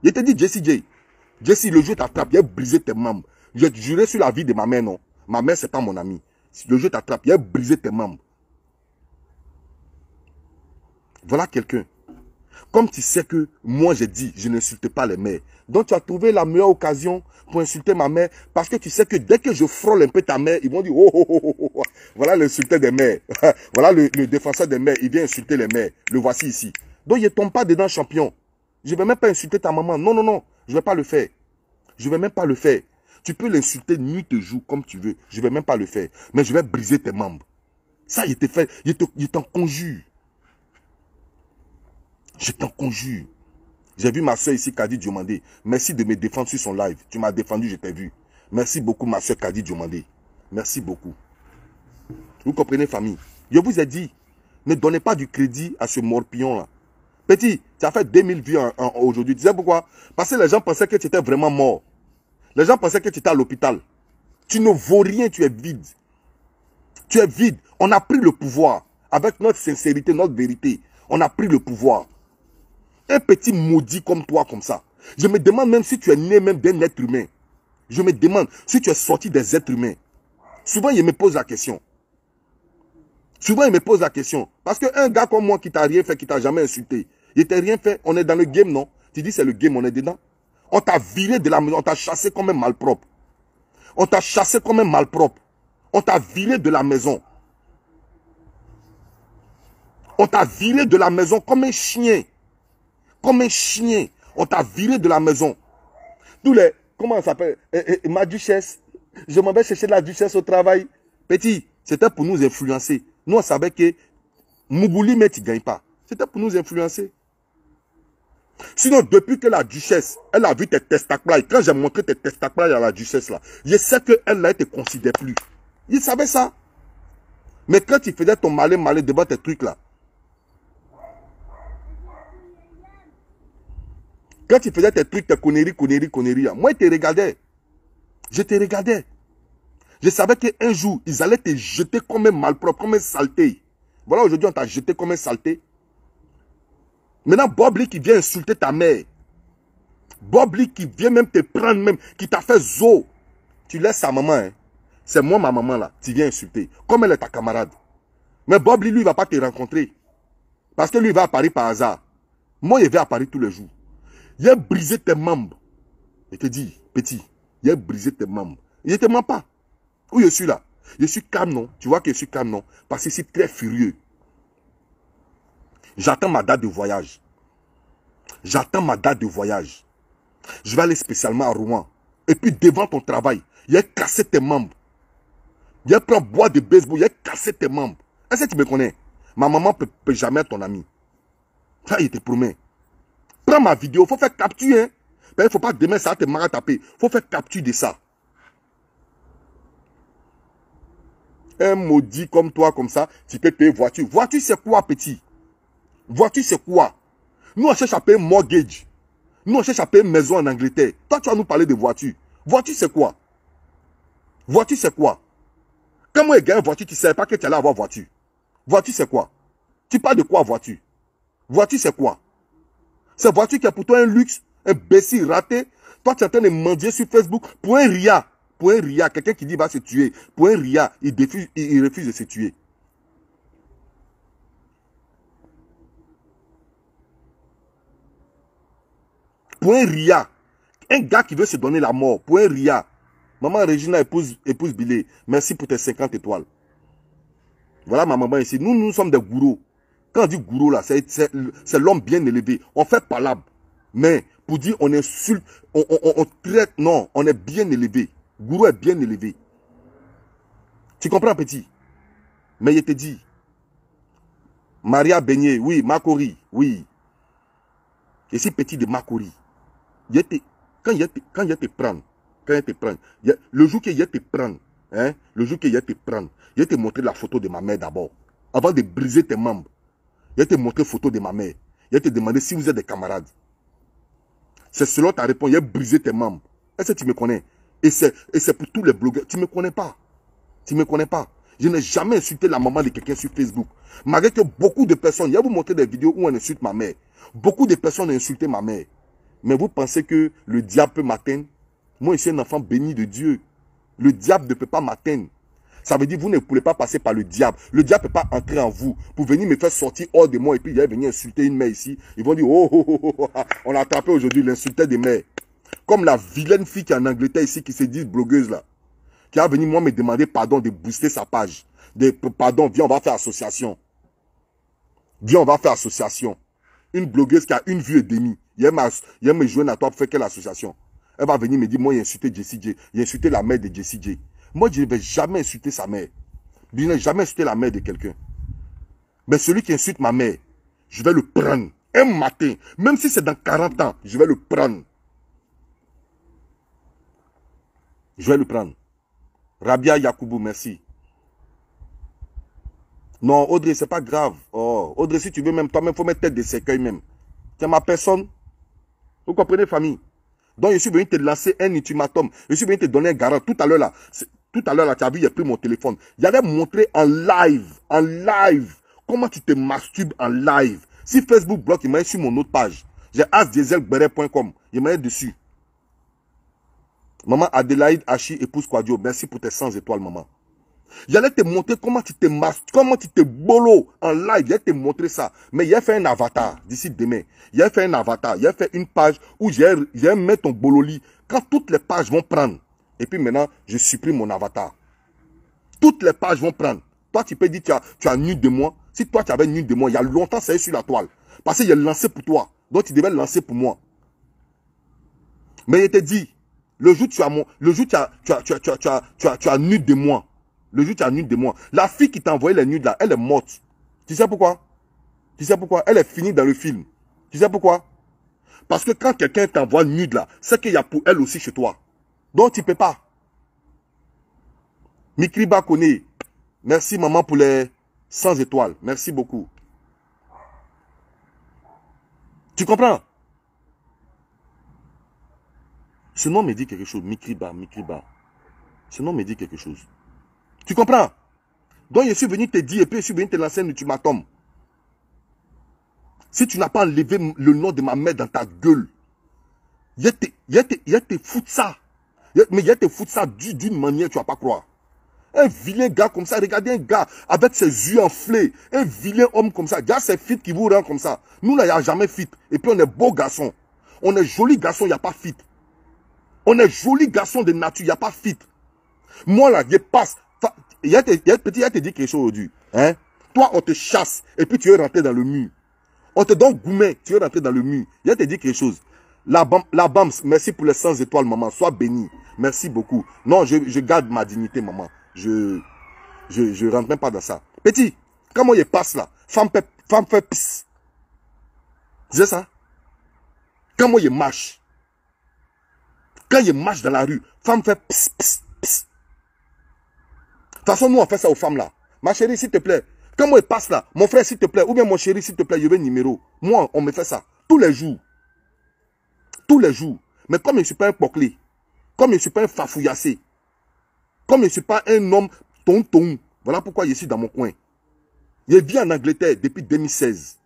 Je te dis, Jessie J. Jessie, le jeu t'attrape, il a brisé tes membres. Je te jurais sur la vie de ma mère, non. Ma mère, c'est pas mon amie. Si le jeu t'attrape, il a brisé tes membres. Voilà quelqu'un. Comme tu sais que moi, j'ai dit, je n'insulte pas les mères. Donc, tu as trouvé la meilleure occasion pour insulter ma mère. Parce que tu sais que dès que je frôle un peu ta mère, ils vont dire, oh, oh, oh, oh, oh. Voilà l'insulteur des mères. Voilà le défenseur des mères. Il vient insulter les mères. Le voici ici. Donc, il ne tombe pas dedans, champion. Je ne vais même pas insulter ta maman. Non, non, non. Je ne vais pas le faire. Je ne vais même pas le faire. Tu peux l'insulter nuit et jour comme tu veux. Je ne vais même pas le faire. Mais je vais briser tes membres. Ça, il te fait. Il t'en conjure. Je t'en conjure. J'ai vu ma soeur ici, Kadi Diomandé. Merci de me défendre sur son live. Tu m'as défendu, je t'ai vu. Merci beaucoup, ma soeur Kadi Diomandé. Merci beaucoup. Vous comprenez, famille? Je vous ai dit, ne donnez pas du crédit à ce morpion-là. Petit, tu as fait 2000 vues aujourd'hui. Tu sais pourquoi? Parce que les gens pensaient que tu étais vraiment mort. Les gens pensaient que tu étais à l'hôpital. Tu ne vaux rien, tu es vide. Tu es vide. On a pris le pouvoir. Avec notre sincérité, notre vérité. On a pris le pouvoir. Un petit maudit comme toi, comme ça. Je me demande même si tu es né même d'un être humain. Je me demande si tu es sorti des êtres humains. Souvent, il me pose la question. Souvent, il me pose la question. Parce qu'un gars comme moi qui t'a rien fait, qui t'a jamais insulté, il t'a rien fait, on est dans le game, non? Tu dis c'est le game, on est dedans. On t'a viré de la maison, on t'a chassé comme un malpropre. On t'a chassé comme un malpropre. On t'a viré de la maison. On t'a viré de la maison comme un chien. Comme un chien. On t'a viré de la maison. Tous les... Comment ça s'appelle? Ma duchesse. Je m'en vais chercher la duchesse au travail. Petit, c'était pour nous influencer. Nous, on savait que Mougouli, mais tu ne gagnes pas. C'était pour nous influencer. Sinon, depuis que la duchesse, elle a vu tes testacules, quand j'ai montré tes testacules à la duchesse, là, je sais qu'elle, là, elle ne te considère plus. Il savait ça. Mais quand tu faisais ton malin devant tes trucs, là, quand tu faisais tes trucs, tes conneries, moi, je te regardais. Je te regardais. Je savais qu'un jour, ils allaient te jeter comme un malpropre, comme un saleté. Voilà, aujourd'hui, on t'a jeté comme un saleté. Maintenant, Bob Lee qui vient insulter ta mère. Bob Lee qui vient même te prendre, même, qui t'a fait zo. Tu laisses sa maman, hein. C'est moi, ma maman, là. Tu viens insulter. Comme elle est ta camarade. Mais Bob Lee, lui, il ne va pas te rencontrer. Parce que lui, il va à Paris par hasard. Moi, il vais à Paris tous les jours. Il a brisé tes membres. Je te dis, petit, il a brisé tes membres. Il ne te ment pas. Où je suis là? Je suis calme, non? Tu vois que je suis calme, non? Parce que je suis très furieux. J'attends ma date de voyage. J'attends ma date de voyage. Je vais aller spécialement à Rouen. Et puis devant ton travail, il a cassé tes membres. Il a pris un bois de baseball, il a cassé tes membres. Est-ce que tu me connais? Ma maman ne peut jamais être ton ami. Ça, il te promet. Prends ma vidéo, il faut faire capture. Hein? Il ne faut pas demain ça te marre taper. Il faut faire capture de ça. Un maudit comme toi, comme ça, tu peux payer voiture. Voiture, c'est quoi, petit? Voiture, c'est quoi? Nous, on cherche à payer mortgage. Nous, on cherche à payer maison en Angleterre. Toi, tu vas nous parler de voiture. Voiture, c'est quoi? Voiture, c'est quoi? Quand moi, je gagne voiture, tu ne savais pas que tu allais avoir voiture. Voiture, c'est quoi? Tu parles de quoi, voiture? Voiture, c'est quoi? C'est voiture qui est pour toi un luxe, un imbécile raté. Toi, tu es en train de mendier sur Facebook pour un ria. Pour un ria, quelqu'un qui dit va se tuer. Pour un ria, il refuse de se tuer. Pour un ria. Un gars qui veut se donner la mort. Pour un ria. Maman Regina, épouse Bilé. Merci pour tes 50 étoiles. Voilà ma maman ici. Nous sommes des gourous. Quand on dit gourou là, c'est l'homme bien élevé. On fait palabre. Mais pour dire on insulte, on traite, non, on est bien élevé. Gourou est bien élevé. Tu comprends, petit? Mais je te dis, Maria Beignet, oui, Makori, oui. Je suis petit de Makori. Quand il te prend, le jour qu'il te prend, hein, le jour qu'il te prend, je vais te montrer la photo de ma mère d'abord. Avant de briser tes membres, je vais te montrer la photo de ma mère. Je vais te demander si vous êtes des camarades. C'est selon ta réponse, je vais briser tes membres. Est-ce que tu me connais? Et c'est pour tous les blogueurs. Tu ne me connais pas. Tu ne me connais pas. Je n'ai jamais insulté la maman de quelqu'un sur Facebook. Malgré que beaucoup de personnes, je vais vous montrer des vidéos où on insulte ma mère. Beaucoup de personnes ont insulté ma mère. Mais vous pensez que le diable peut m'atteindre? Moi, je suis un enfant béni de Dieu. Le diable ne peut pas m'atteindre. Ça veut dire que vous ne pouvez pas passer par le diable. Le diable ne peut pas entrer en vous pour venir me faire sortir hors de moi et puis il va venir insulter une mère ici. Ils vont dire, oh, oh, oh, oh, oh. On a attrapé aujourd'hui l'insulteur des mères. Comme la vilaine fille qui est en Angleterre ici, qui se dit blogueuse là, qui a venu moi me demander pardon de booster sa page. Pardon, viens, on va faire association. Viens, on va faire association. Une blogueuse qui a 1 vue et demie. Il me joindre à toi pour faire quelle association? Elle va venir me dire, moi, il a insulté Jessie J. Il a insulté la mère de Jessie J. Moi, je ne vais jamais insulter sa mère. Je ne vais jamais insulter la mère de quelqu'un. Mais celui qui insulte ma mère, je vais le prendre. Un matin, même si c'est dans 40 ans, je vais le prendre. Je vais le prendre. Rabia Yakoubou, merci. Non, Audrey, c'est pas grave. Oh, Audrey, si tu veux même, toi-même, il faut mettre tête de cercueil même. C'est ma personne. Vous comprenez, famille? Donc, je suis venu te lancer un ultimatum. Je suis venu te donner un garant. Tout à l'heure, là, tu as vu, j'ai pris mon téléphone. J'allais montrer en live, comment tu te masturbes en live. Si Facebook bloque, il m'a sur mon autre page. J'ai asdieselberet.com. Il m'a dessus. Maman Adélaïde Hachi, épouse Quadio, merci pour tes 100 étoiles, maman. J'allais te montrer comment tu te masturbes, comment tu te bolo en live. J'allais te montrer ça. Mais il a fait un avatar d'ici demain. Il a fait un avatar. Il a fait une page où j'ai mis ton bololi. Quand toutes les pages vont prendre. Et puis maintenant, je supprime mon avatar. Toutes les pages vont prendre. Toi, tu peux dire tu as nu de moi. Si toi, tu avais nu de moi, il y a longtemps, ça est sur la toile. Parce qu'il est lancé pour toi. Donc, tu devais le lancer pour moi. Mais il te dit, le jour où tu as nu de moi. Le jour où tu as nu de moi. La fille qui t'a envoyé les nudes là, elle est morte. Tu sais pourquoi? Tu sais pourquoi? Elle est finie dans le film. Tu sais pourquoi? Parce que quand quelqu'un t'envoie nude là, c'est qu'il y a pour elle aussi chez toi. Donc tu ne peux pas. Mikriba Kone, merci maman pour les 100 étoiles. Merci beaucoup. Tu comprends? Ce nom me dit quelque chose. Mikriba. Ce nom me dit quelque chose. Tu comprends? Donc je suis venu te dire et puis je suis venu te lancer un ultimatum. Si tu n'as pas enlevé le nom de ma mère dans ta gueule, il te fout ça. Mais il te fout ça d'une manière, tu ne vas pas croire. Un vilain gars comme ça, regardez un gars avec ses yeux enflés, un vilain homme comme ça, gars c'est fit qui vous rend comme ça. Nous là, il n'y a jamais fit. Et puis on est beau garçon. On est joli garçon, il n'y a pas fit. On est joli garçon de nature, il n'y a pas fit. Moi là, je passe. Il y a te dit quelque chose aujourd'hui. Hein? Toi, on te chasse et puis tu es rentré dans le mur. On te donne gourmet, tu es rentré dans le mur. Il y a te dit quelque chose. La Bams, merci pour les 100 étoiles, maman. Sois béni. Merci beaucoup. Non, je garde ma dignité, maman. Je rentre même pas dans ça. Petit, quand moi je passe là, femme fait pisse. C'est ça? Quand moi je marche, quand je marche dans la rue, femme fait pisse, pisse, pisse. De toute façon, nous on fait ça aux femmes là. Ma chérie, s'il te plaît. Quand moi je passe là, mon frère, s'il te plaît, ou bien mon chéri, s'il te plaît, je veux un numéro. Moi, on me fait ça. Tous les jours. Tous les jours. Mais comme je ne suis pas un poclé, comme je ne suis pas un fafouillassé, comme je ne suis pas un homme tonton, voilà pourquoi je suis dans mon coin. Je vis en Angleterre depuis 2016.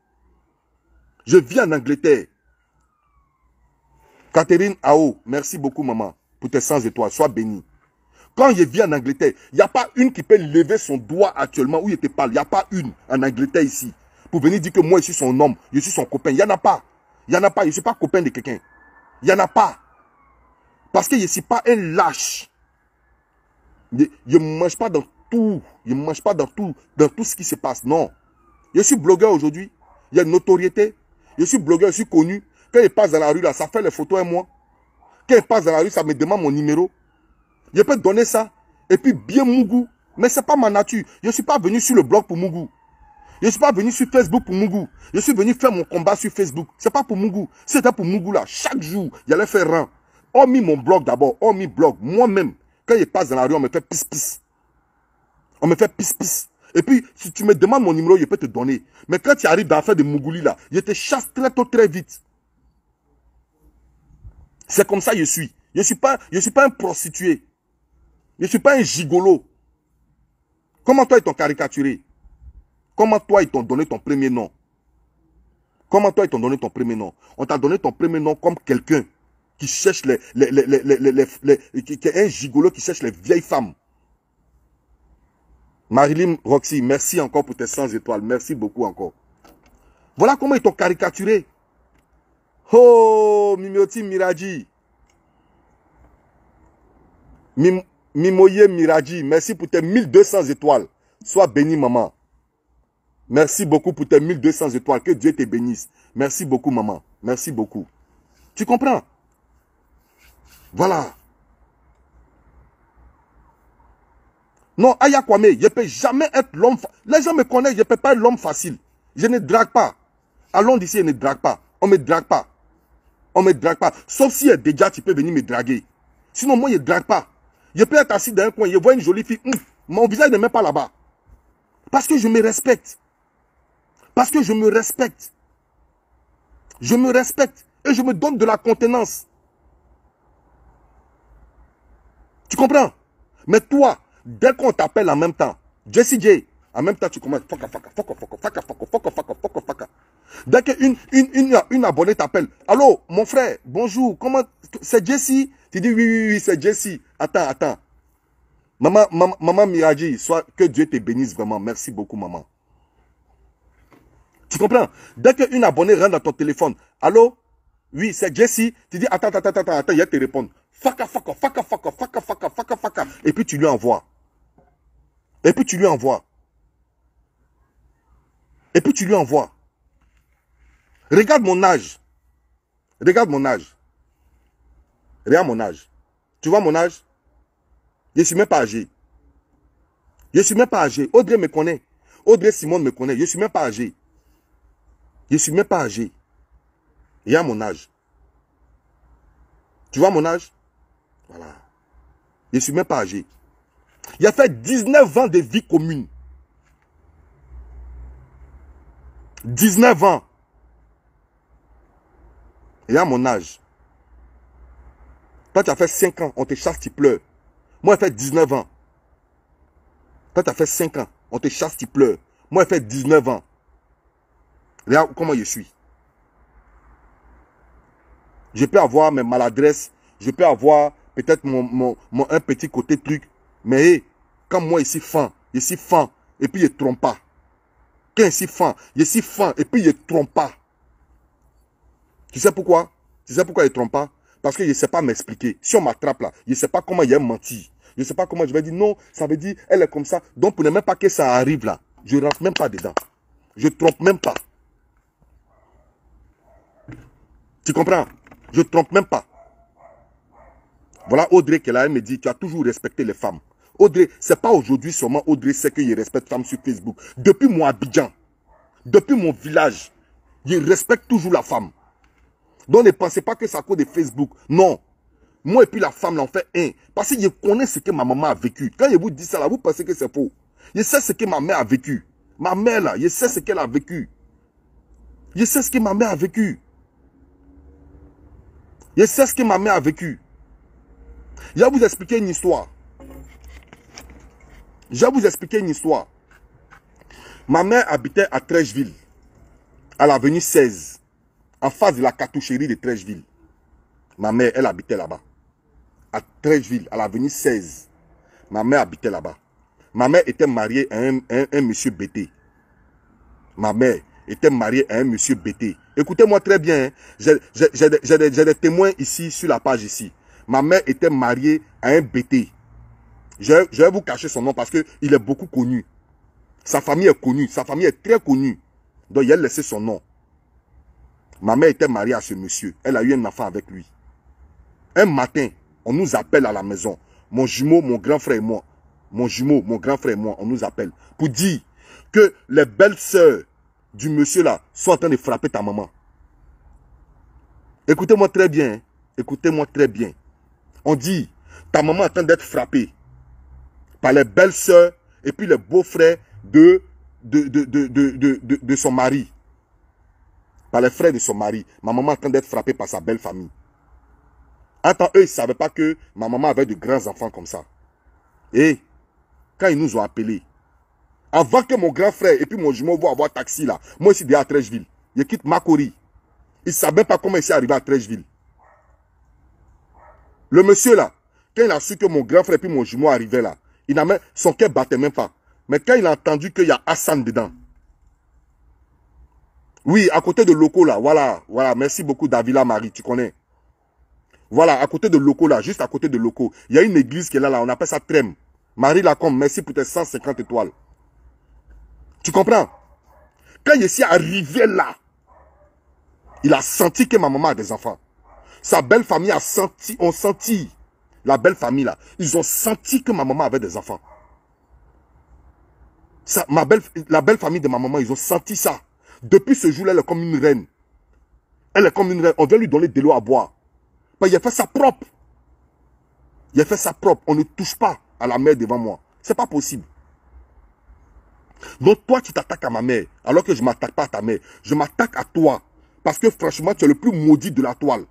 Je vis en Angleterre. Catherine Ao, merci beaucoup maman pour tes 100 étoiles. Sois bénie. Quand je vis en Angleterre, il n'y a pas une qui peut lever son doigt actuellement où je te parle. Il n'y a pas une en Angleterre ici. Pour venir dire que moi je suis son homme, je suis son copain. Il n'y en a pas. Il n'y en a pas. Je ne suis pas copain de quelqu'un. Il n'y en a pas. Parce que je ne suis pas un lâche. Je ne mange pas dans tout. Je ne mange pas dans tout ce qui se passe. Non. Je suis blogueur aujourd'hui. Il y a une notoriété. Je suis blogueur, je suis connu. Quand il passe dans la rue, là, ça fait les photos à moi. Quand il passe dans la rue, ça me demande mon numéro. Je peux donner ça. Et puis bien Mougou. Mais ce n'est pas ma nature. Je ne suis pas venu sur le blog pour Mougou. Je ne suis pas venu sur Facebook pour Mougou. Je suis venu faire mon combat sur Facebook. Ce n'est pas pour Mougou. C'était pour Mougou là. Chaque jour, il allait faire rang. Hormis mon blog d'abord. Hormis blog. Moi-même, quand il passe dans la rue, on me fait pisse-pisse. On me fait pisse-pisse. Et puis, si tu me demandes mon numéro, je peux te donner. Mais quand tu arrives dans l'affaire de Mougouli là, je te chasse très tôt, très vite. C'est comme ça que je suis. Je ne suis pas un prostitué. Je ne suis pas un gigolo. Comment toi ils t'ont caricaturé? Comment toi ils t'ont donné ton premier nom? Comment toi, ils t'ont donné ton premier nom? On t'a donné ton premier nom comme quelqu'un qui cherche qui est un gigolo qui cherche les vieilles femmes. Marilyn Roxy, merci encore pour tes 100 étoiles. Merci beaucoup encore. Voilà comment ils t'ont caricaturé. Oh, Mimioti Miraji. Mimoye Miraji, merci pour tes 1200 étoiles. Sois béni, maman. Merci beaucoup pour tes 1200 étoiles. Que Dieu te bénisse. Merci beaucoup, maman. Merci beaucoup. Tu comprends? Voilà. Non, Aya Kwame, je ne peux jamais être l'homme. Les gens me connaissent, je ne peux pas être l'homme facile. Je ne drague pas. Allons d'ici, je ne drague pas. On ne me drague pas. On ne me drague pas. Sauf si déjà tu peux venir me draguer. Sinon, moi, je ne drague pas. Je peux être assis dans un coin, je vois une jolie fille. Mon visage n'est même pas là-bas. Parce que je me respecte. Parce que je me respecte. Je me respecte. Et je me donne de la contenance. Tu comprends? Mais toi, dès qu'on t'appelle en même temps, Jessie J, en même temps tu commences faka. Dès qu'une abonnée t'appelle, allô, mon frère, bonjour, comment, c'est Jessie? Tu dis oui, c'est Jessie. Attends. Maman Miraji, soit que Dieu te bénisse vraiment. Merci beaucoup, maman. Tu comprends? Dès qu'une abonnée rentre dans ton téléphone, allô, oui, c'est Jessie. Tu dis attends, il y a te répondre. Faka. Et puis tu lui envoies. Regarde mon âge. Regarde mon âge. Tu vois mon âge? Je ne suis même pas âgé. Audrey me connaît. Audrey Simone me connaît. Je ne suis même pas âgé. Il y a mon âge. Tu vois mon âge? Voilà. Je ne suis même pas âgé. Il a fait 19 ans de vie commune. 19 ans. Il y a mon âge. Toi, tu as fait 5 ans, on te chasse, tu pleures. Moi, j'ai fait 19 ans. Toi, tu as fait 5 ans, on te chasse, tu pleures. Moi, j'ai fait 19 ans. Regarde comment je suis. Je peux avoir mes maladresses, je peux avoir peut-être un petit côté truc. Mais hey, quand moi, je suis fan, et puis je ne trompe pas. Quand je suis fan, et puis je ne trompe pas. Tu sais pourquoi? Je ne trompe pas? Parce que je ne sais pas m'expliquer. Si on m'attrape là, je ne sais pas comment il a menti. Je ne sais pas comment je vais dire non, ça veut dire elle est comme ça. Donc pour ne même pas que ça arrive là, je ne rentre même pas dedans. Je ne trompe même pas. Tu comprends? Je ne trompe même pas. Voilà Audrey qui est là, elle me dit, tu as toujours respecté les femmes. Audrey, ce n'est pas aujourd'hui seulement Audrey sait que je respecte les femmes sur Facebook. Depuis mon Abidjan, depuis mon village, je respecte toujours la femme. Donc ne pensez pas que c'est à cause de Facebook. Non. Moi et puis la femme, là, on fait un. Parce que je connais ce que ma maman a vécu. Quand je vous dis ça, là, vous pensez que c'est faux. Je sais ce que ma mère a vécu. Ma mère, là, je sais ce qu'elle a vécu. Je sais ce que ma mère a vécu. Je vais vous expliquer une histoire. Ma mère habitait à Trècheville, à l'avenue 16, en face de la cartoucherie de Trècheville. Ma mère, elle habitait là-bas. À Trècheville, à l'avenue 16. Ma mère habitait là-bas. Ma mère était mariée à un monsieur Bété. Écoutez-moi très bien. Hein. J'ai des témoins ici, sur la page ici. Ma mère était mariée à un Bété. Je vais vous cacher son nom parce qu'il est beaucoup connu. Sa famille est connue. Sa famille est très connue. Donc, il a laissé son nom. Ma mère était mariée à ce monsieur. Elle a eu un enfant avec lui. Un matin, on nous appelle à la maison. Mon jumeau, mon grand frère et moi. On nous appelle. Pour dire que les belles sœurs du monsieur là sont en train de frapper ta maman. Écoutez-moi très bien. On dit, ta maman est en train d'être frappée par les belles sœurs et puis les beaux-frères de son mari. Par les frères de son mari. Ma maman est en train d'être frappée par sa belle famille. Attends, eux, ils ne savaient pas que ma maman avait de grands enfants comme ça. Et quand ils nous ont appelés, avant que mon grand frère et puis mon jumeau vont avoir taxi là, moi aussi déjà à Trècheville. Il quitte Makori. Il ne savait même pas comment il s'est arrivé à Trècheville. Le monsieur là, quand il a su que mon grand frère et mon jumeau arrivaient là, il n'a même, son cœur battait même pas. Mais quand il a entendu qu'il y a Hassan dedans, oui, à côté de Loco là, voilà, merci beaucoup Davila Marie, tu connais. Voilà, à côté de Loco là, juste à côté de Loco, il y a une église qui est là, on appelle ça Trem. Marie Lacombe, merci pour tes 150 étoiles. Tu comprends? Quand il est arrivé là, il a senti que ma maman a des enfants. Sa belle famille a senti, la belle famille là, ils ont senti que ma maman avait des enfants. La belle famille de ma maman, ils ont senti ça. Depuis ce jour-là, elle est comme une reine. Elle est comme une reine. On vient lui donner de l'eau à boire. Il a fait ça propre. Il a fait ça propre. On ne touche pas à la mère devant moi. C'est pas possible. Donc toi, tu t'attaques à ma mère, alors que je ne m'attaque pas à ta mère. Je m'attaque à toi. Parce que franchement, tu es le plus maudit de la toile.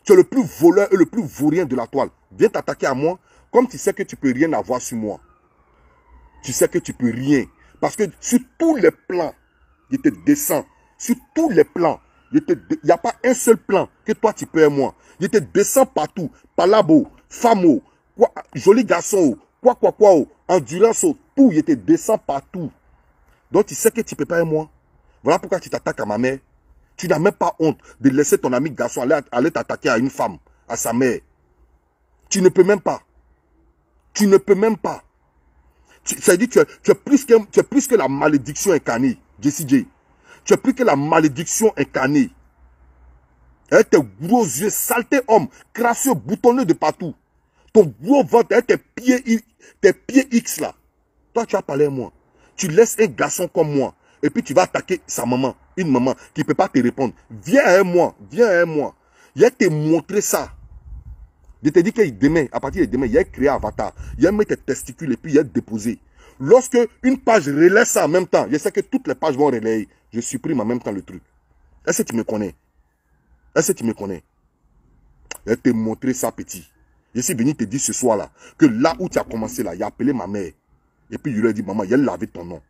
Tu es le plus voleur et le plus vaurien de la toile. Viens t'attaquer à moi, comme tu sais que tu ne peux rien avoir sur moi. Tu sais que tu ne peux rien. Parce que sur tous les plans, je te descends. Sur tous les plans, il n'y a pas un seul plan que toi tu peux et moi. Je te descends partout. Palabo, famo, joli garçon, quoi, endurance, tout, je te descends partout. Donc tu sais que tu ne peux pas et moi. Voilà pourquoi tu t'attaques à ma mère. Tu n'as même pas honte de laisser ton ami garçon aller t'attaquer à une femme, à sa mère. Tu ne peux même pas. Tu ne peux même pas. Ça dit que tu es plus que la malédiction incarnée, Jessie J. Tu es plus que la malédiction incarnée. Avec tes gros yeux, saleté homme, crasseux, boutonneux de partout. Ton gros ventre, avec tes pieds X là. Toi, tu as parlé à moi. Tu laisses un garçon comme moi. Et puis tu vas attaquer sa maman. Une maman qui ne peut pas te répondre. Viens à moi. Viens à moi. Il a te montré ça. Je te dis que demain, à partir de demain, il a créé Avatar. Il a mis tes testicules et puis il a déposé. Lorsque une page relaie ça en même temps, je sais que toutes les pages vont relayer. Je supprime en même temps le truc. Est-ce que tu me connais? Est-ce que tu me connais? Il a te montré ça, petit. Je suis venu te dire ce soir-là que là où tu as commencé là, il a appelé ma mère. Et puis il lui a dit, maman, il a lavé ton nom.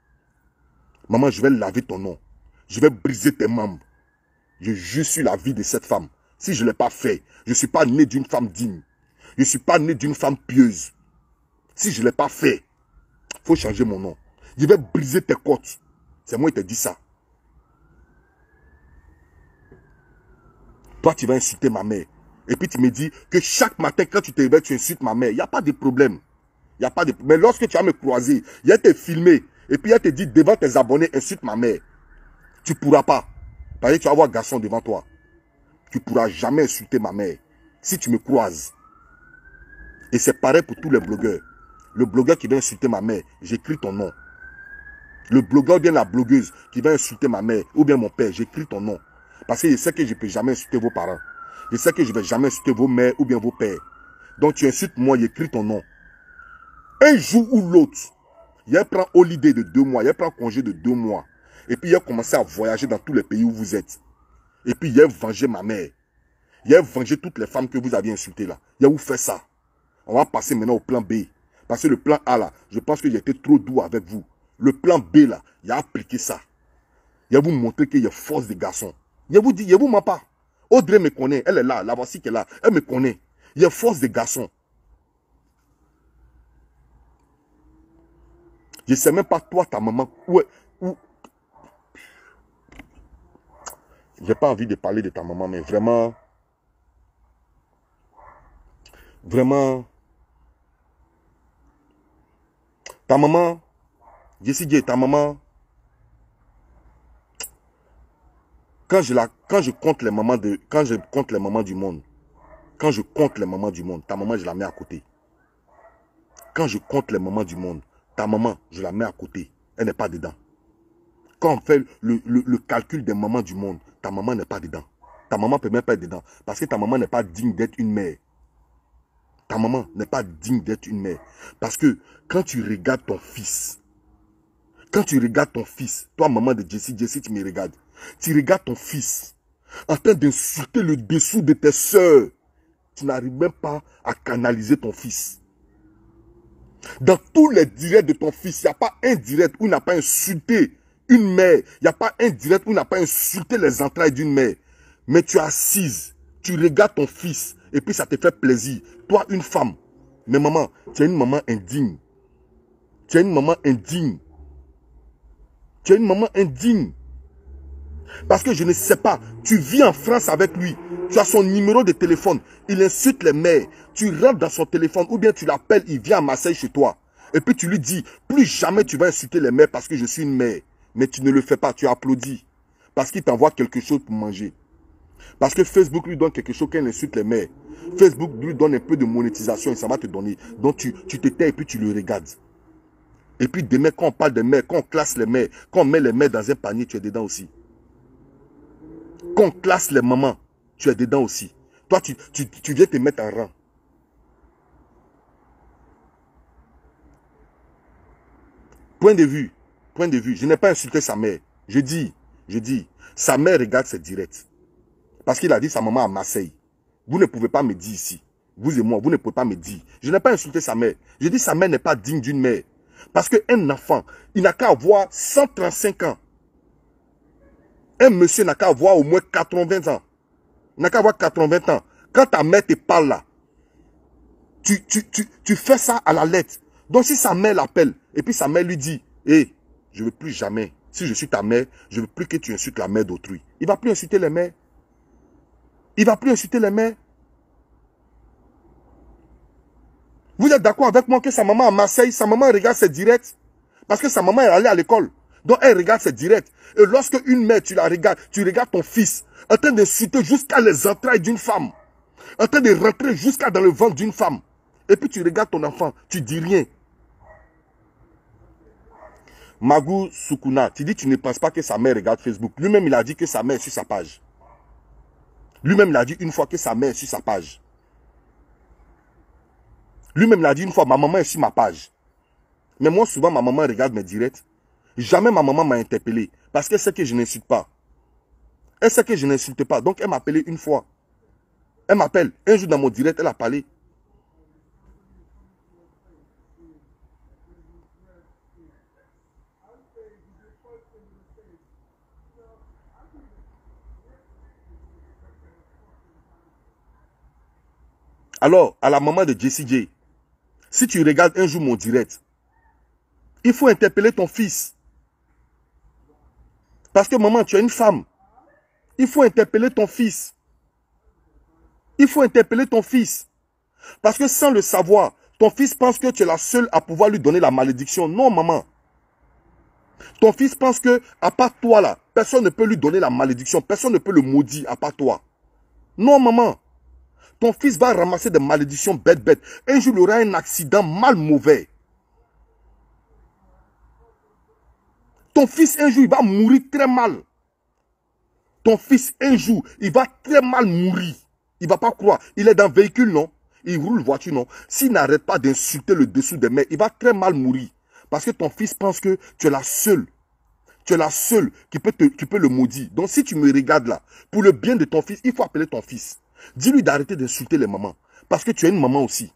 Maman, je vais laver ton nom. Je vais briser tes membres. Je jure sur la vie de cette femme. Si je ne l'ai pas fait, je ne suis pas né d'une femme digne. Je ne suis pas né d'une femme pieuse. Si je ne l'ai pas fait, il faut changer mon nom. Je vais briser tes côtes. C'est moi qui t'ai dit ça. Toi, tu vas insulter ma mère. Et puis tu me dis que chaque matin, quand tu te réveilles, tu insultes ma mère. Il n'y a pas de problème. Il n'y a pas de... Mais lorsque tu vas me croiser, il va te filmer. Et puis il va te dire devant tes abonnés, insulte ma mère. Tu ne pourras pas. Parce que tu vas avoir un garçon devant toi. Tu ne pourras jamais insulter ma mère. Si tu me croises. Et c'est pareil pour tous les blogueurs. Le blogueur qui va insulter ma mère, j'écris ton nom. Le blogueur ou bien la blogueuse qui va insulter ma mère ou bien mon père, j'écris ton nom. Parce que je sais que je ne peux jamais insulter vos parents. Je sais que je ne vais jamais insulter vos mères ou bien vos pères. Donc tu insultes moi, j'écris ton nom. Un jour ou l'autre, il prend holiday de 2 mois, il prend congé de 2 mois. Et puis il a commencé à voyager dans tous les pays où vous êtes. Et puis il a vengé ma mère. Il a vengé toutes les femmes que vous aviez insultées là. Il a où fait ça. On va passer maintenant au plan B. Parce que le plan A là, je pense que j'ai été trop doux avec vous. Le plan B là, il a appliqué ça. Il a vous montré qu'il y a force des garçons. Il vous dit, il vous ment pas. Audrey me connaît, elle est là, la voici qu'elle est là, elle me connaît. Il y a force des garçons. Je ne sais même pas toi, ta maman, où... J'ai pas envie de parler de ta maman, mais vraiment... Vraiment... Ta maman... Jessie J, ta maman... Quand je compte les mamans du monde, ta maman, je la mets à côté. Quand je compte les mamans du monde, ta maman, je la mets à côté. Elle n'est pas dedans. Quand on fait le calcul des mamans du monde, ta maman n'est pas dedans. Ta maman ne peut même pas être dedans. Parce que ta maman n'est pas digne d'être une mère. Ta maman n'est pas digne d'être une mère. Parce que quand tu regardes ton fils, toi maman de Jessie, tu me regardes. Tu regardes ton fils en train d'insulter le dessous de tes soeurs. Tu n'arrives même pas à canaliser ton fils. Dans tous les directs de ton fils, il n'y a pas un direct où il n'a pas insulté Une mère, il n'y a pas un direct où il n'a pas insulté les entrailles d'une mère. Mais tu es assise, tu regardes ton fils, et puis ça te fait plaisir. Toi, une femme. Mais maman, tu es une maman indigne. Tu es une maman indigne. Tu es une maman indigne. Parce que je ne sais pas, tu vis en France avec lui. Tu as son numéro de téléphone. Il insulte les mères. Tu rentres dans son téléphone ou bien tu l'appelles, il vient à Marseille chez toi. Et puis tu lui dis, plus jamais tu vas insulter les mères parce que je suis une mère. Mais tu ne le fais pas, tu applaudis. Parce qu'il t'envoie quelque chose pour manger. Parce que Facebook lui donne quelque chose quand il insulte les mères. Facebook lui donne un peu de monétisation et ça va te donner. Donc tu te tais et puis tu le regardes. Et puis demain, quand on parle des mères, quand on classe les mères, quand on met les mères dans un panier, tu es dedans aussi. Quand on classe les mamans, tu es dedans aussi. Toi, tu viens te mettre en rang. Point de vue. Je n'ai pas insulté sa mère. Je dis, sa mère regarde ses directs. Parce qu'il a dit sa maman à Marseille. Vous ne pouvez pas me dire ici. Vous et moi, vous ne pouvez pas me dire. Je n'ai pas insulté sa mère. Je dis sa mère n'est pas digne d'une mère. Parce qu'un enfant, il n'a qu'à avoir 135 ans. Un monsieur n'a qu'à avoir au moins 80 ans. Il n'a qu'à avoir 80 ans. Quand ta mère te parle là, tu fais ça à la lettre. Donc si sa mère l'appelle, et puis sa mère lui dit, hé, je ne veux plus jamais, si je suis ta mère, je ne veux plus que tu insultes la mère d'autrui. Il ne va plus insulter les mères. Il ne va plus insulter les mères. Vous êtes d'accord avec moi que sa maman à Marseille, sa maman regarde ses directs? Parce que sa maman est allée à l'école. Donc elle regarde ses directs. Et lorsque une mère, tu la regardes, tu regardes ton fils en train d'insulter jusqu'à les entrailles d'une femme. En train de rentrer jusqu'à dans le ventre d'une femme. Et puis tu regardes ton enfant, tu dis rien. Magou Sukuna, tu dis tu ne penses pas que sa mère regarde Facebook. Lui-même, il a dit que sa mère est sur sa page. Lui-même, il a dit une fois que sa mère est sur sa page. Lui-même, il a dit une fois, ma maman est sur ma page. Mais moi, souvent, ma maman regarde mes directs. Jamais ma maman m'a interpellé. Parce qu'elle sait que je n'insulte pas. Elle sait que je n'insulte pas. Donc, elle m'a appelé une fois. Elle m'appelle. Un jour dans mon direct, elle a parlé. Alors, à la maman de Jessie J, si tu regardes un jour mon direct, il faut interpeller ton fils. Parce que maman, tu es une femme. Il faut interpeller ton fils. Il faut interpeller ton fils. Parce que sans le savoir, ton fils pense que tu es la seule à pouvoir lui donner la malédiction. Non, maman. Ton fils pense que, à part toi là, personne ne peut lui donner la malédiction. Personne ne peut le maudire à part toi. Non, maman. Ton fils va ramasser des malédictions bêtes. Un jour, il aura un accident mal mauvais. Ton fils, un jour, il va mourir très mal. Ton fils, un jour, il va très mal mourir. Il ne va pas croire. Il est dans le véhicule, non? Il roule voiture, non? S'il n'arrête pas d'insulter le dessous des mers, il va très mal mourir. Parce que ton fils pense que tu es la seule. Tu es la seule qui peut le maudire. Donc si tu me regardes là, pour le bien de ton fils, il faut appeler ton fils. Dis-lui d'arrêter d'insulter les mamans. Parce que tu es une maman aussi.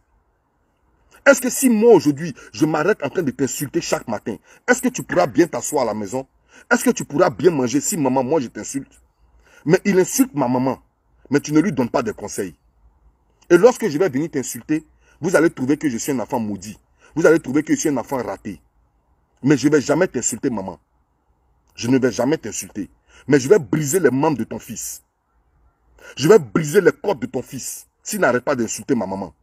Est-ce que si moi aujourd'hui, je m'arrête en train de t'insulter chaque matin, est-ce que tu pourras bien t'asseoir à la maison? Est-ce que tu pourras bien manger si maman, moi je t'insulte? Mais il insulte ma maman. Mais tu ne lui donnes pas de conseils. Et lorsque je vais venir t'insulter, vous allez trouver que je suis un enfant maudit. Vous allez trouver que je suis un enfant raté. Mais je ne vais jamais t'insulter, maman. Je ne vais jamais t'insulter. Mais je vais briser les membres de ton fils. Je vais briser les côtes de ton fils. S'il n'arrête pas d'insulter ma maman.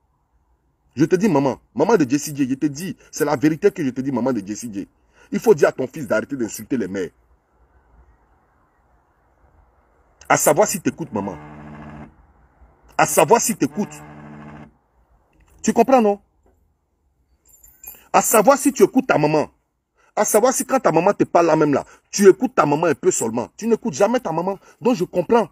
Je te dis, maman de Jessie J, je te dis, c'est la vérité que je te dis, maman de Jessie J. Il faut dire à ton fils d'arrêter d'insulter les mères. À savoir si tu écoutes, maman. À savoir si tu écoutes. Tu comprends, non? À savoir si tu écoutes ta maman. À savoir si quand ta maman te parle là même là, tu écoutes ta maman un peu seulement. Tu n'écoutes jamais ta maman. Donc je comprends.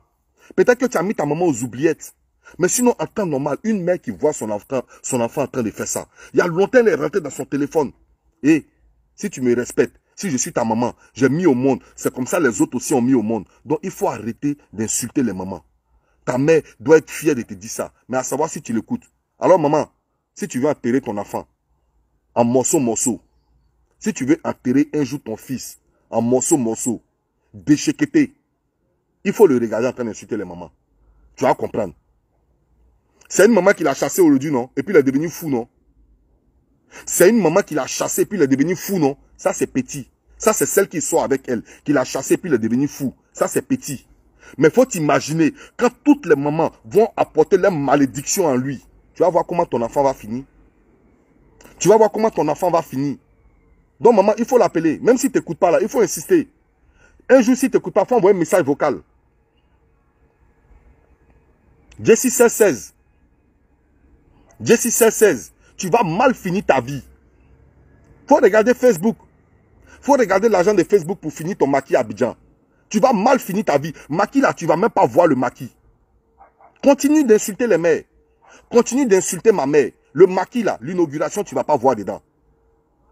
Peut-être que tu as mis ta maman aux oubliettes. Mais sinon, en temps normal, une mère qui voit son enfant en train de faire ça, il y a longtemps, elle est rentrée dans son téléphone. Et si tu me respectes, si je suis ta maman, j'ai mis au monde, c'est comme ça les autres aussi ont mis au monde. Donc il faut arrêter d'insulter les mamans. Ta mère doit être fière de te dire ça. Mais à savoir si tu l'écoutes. Alors maman, si tu veux enterrer ton enfant en morceaux, si tu veux enterrer un jour ton fils en morceaux, déchiqueté. Il faut le regarder en train d'insulter les mamans. Tu vas comprendre. C'est une maman qui l'a chassé aujourd'hui, non? Et puis il est devenu fou, non? C'est une maman qui l'a chassé et puis il est devenu fou, non? Ça, c'est petit. Ça, c'est celle qui sort avec elle, qui l'a chassé et puis il est devenu fou. Ça, c'est petit. Mais il faut t'imaginer, quand toutes les mamans vont apporter leur malédiction en lui, tu vas voir comment ton enfant va finir. Tu vas voir comment ton enfant va finir. Donc, maman, il faut l'appeler. Même si tu n'écoutes pas là, il faut insister. Un jour, si tu n'écoutes pas, il faut envoyer un message vocal. Jessie 16. Jessie 16. Tu vas mal finir ta vie. Faut regarder Facebook. Faut regarder l'argent de Facebook pour finir ton maquis à Abidjan. Tu vas mal finir ta vie. Maquis là, tu vas même pas voir le maquis. Continue d'insulter les mères. Continue d'insulter ma mère. Le maquis là, l'inauguration, tu vas pas voir dedans.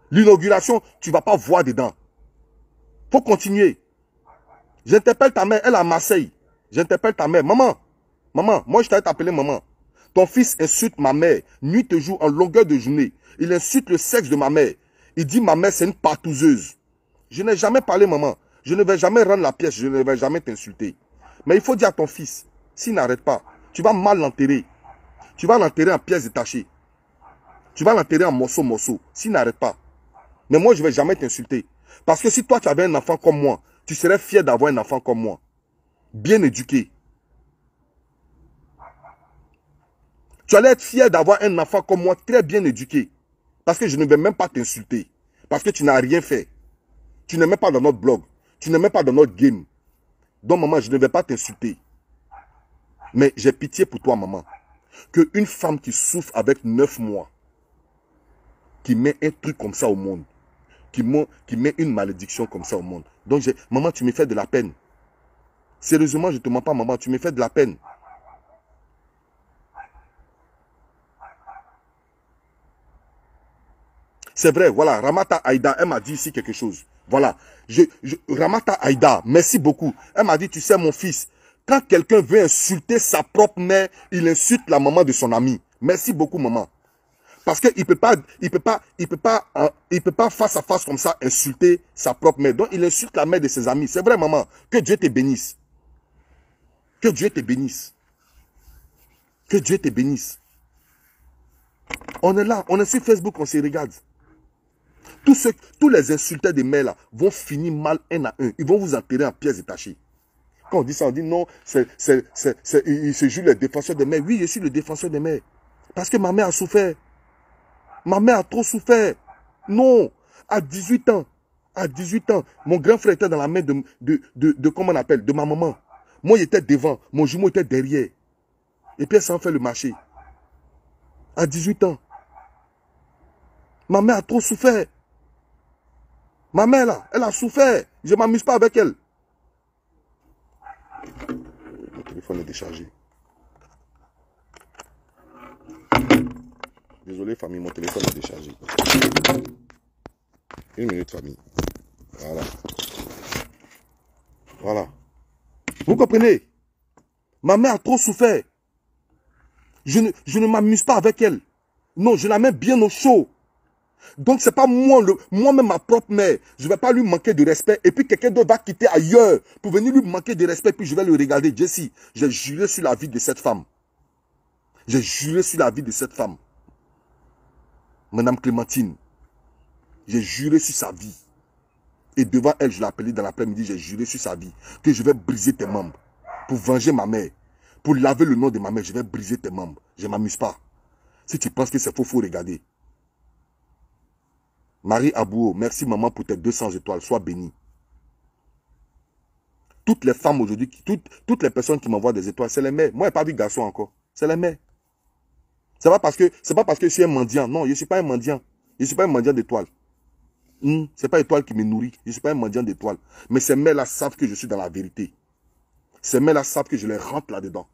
L'inauguration, tu vas pas voir dedans. Faut continuer. J'interpelle ta mère, elle est à Marseille. J'interpelle ta mère. Maman, moi je t'ai appelé maman. Ton fils insulte ma mère, nuit et jour, en longueur de journée. Il insulte le sexe de ma mère. Il dit ma mère c'est une partouzeuse. Je n'ai jamais parlé maman. Je ne vais jamais rendre la pièce, je ne vais jamais t'insulter. Mais il faut dire à ton fils, s'il n'arrête pas, tu vas mal l'enterrer. Tu vas l'enterrer en pièces détachées. Tu vas l'enterrer en morceaux, s'il n'arrête pas. Mais moi je ne vais jamais t'insulter. Parce que si toi tu avais un enfant comme moi, tu serais fier d'avoir un enfant comme moi. Bien éduqué. Tu allais être fier d'avoir un enfant comme moi, très bien éduqué. Parce que je ne vais même pas t'insulter. Parce que tu n'as rien fait. Tu n'es même pas dans notre blog. Tu n'es même pas dans notre game. Donc, maman, je ne vais pas t'insulter. Mais j'ai pitié pour toi, maman. Qu'une femme qui souffre avec 9 mois, qui met un truc comme ça au monde, qui met une malédiction comme ça au monde. Donc, maman, tu me fais de la peine. Sérieusement, je ne te mens pas, maman, tu me fais de la peine. C'est vrai, voilà, Ramata Aïda, elle m'a dit ici quelque chose. Voilà, Ramata Aïda, merci beaucoup. Elle m'a dit, tu sais mon fils, quand quelqu'un veut insulter sa propre mère, il insulte la maman de son ami. Merci beaucoup maman. Parce qu'il peut pas face à face comme ça insulter sa propre mère. Donc il insulte la mère de ses amis. C'est vrai maman, que Dieu te bénisse. Que Dieu te bénisse. Que Dieu te bénisse. On est là, on est sur Facebook, on se regarde. Tous les insulteurs des mères là vont finir mal un à un. Ils vont vous enterrer en pièces détachées. Quand on dit ça, on dit non, il se joue le défenseur des mères. Oui, je suis le défenseur des mères. Parce que ma mère a souffert. Ma mère a trop souffert. Non, à 18 ans, mon grand frère était dans la main de comment on appelle, de ma maman. Moi, j'étais devant, mon jumeau était derrière. Et puis elle s'en fait le marché. À 18 ans. Ma mère a trop souffert. Ma mère là, elle a souffert. Je ne m'amuse pas avec elle. Mon téléphone est déchargé. Désolé famille, mon téléphone est déchargé. Une minute famille. Voilà. Voilà. Vous comprenez? Ma mère a trop souffert. Je ne m'amuse pas avec elle. Non, je la mets bien au chaud. Donc, c'est pas moi-même ma propre mère. Je ne vais pas lui manquer de respect. Et puis, quelqu'un d'autre va quitter ailleurs pour venir lui manquer de respect. Puis, je vais le regarder. Jessie, j'ai juré sur la vie de cette femme. J'ai juré sur la vie de cette femme. Madame Clémentine. J'ai juré sur sa vie. Et devant elle, je l'ai appelée dans l'après-midi. J'ai juré sur sa vie que je vais briser tes membres. Pour venger ma mère. Pour laver le nom de ma mère, je vais briser tes membres. Je ne m'amuse pas. Si tu penses que c'est faux, il faut regarder. Marie Abouo, merci maman pour tes 200 étoiles. Sois bénie. Toutes les femmes aujourd'hui, toutes les personnes qui m'envoient des étoiles, c'est les mères. Moi, je n'ai pas vu garçon encore. C'est les mères. C'est pas parce que je suis un mendiant. Non, je ne suis pas un mendiant. Je ne suis pas un mendiant d'étoiles. C'est pas l'étoile qui me nourrit. Je ne suis pas un mendiant d'étoiles. Mais ces mères-là savent que je suis dans la vérité. Ces mères-là savent que je les rentre là-dedans.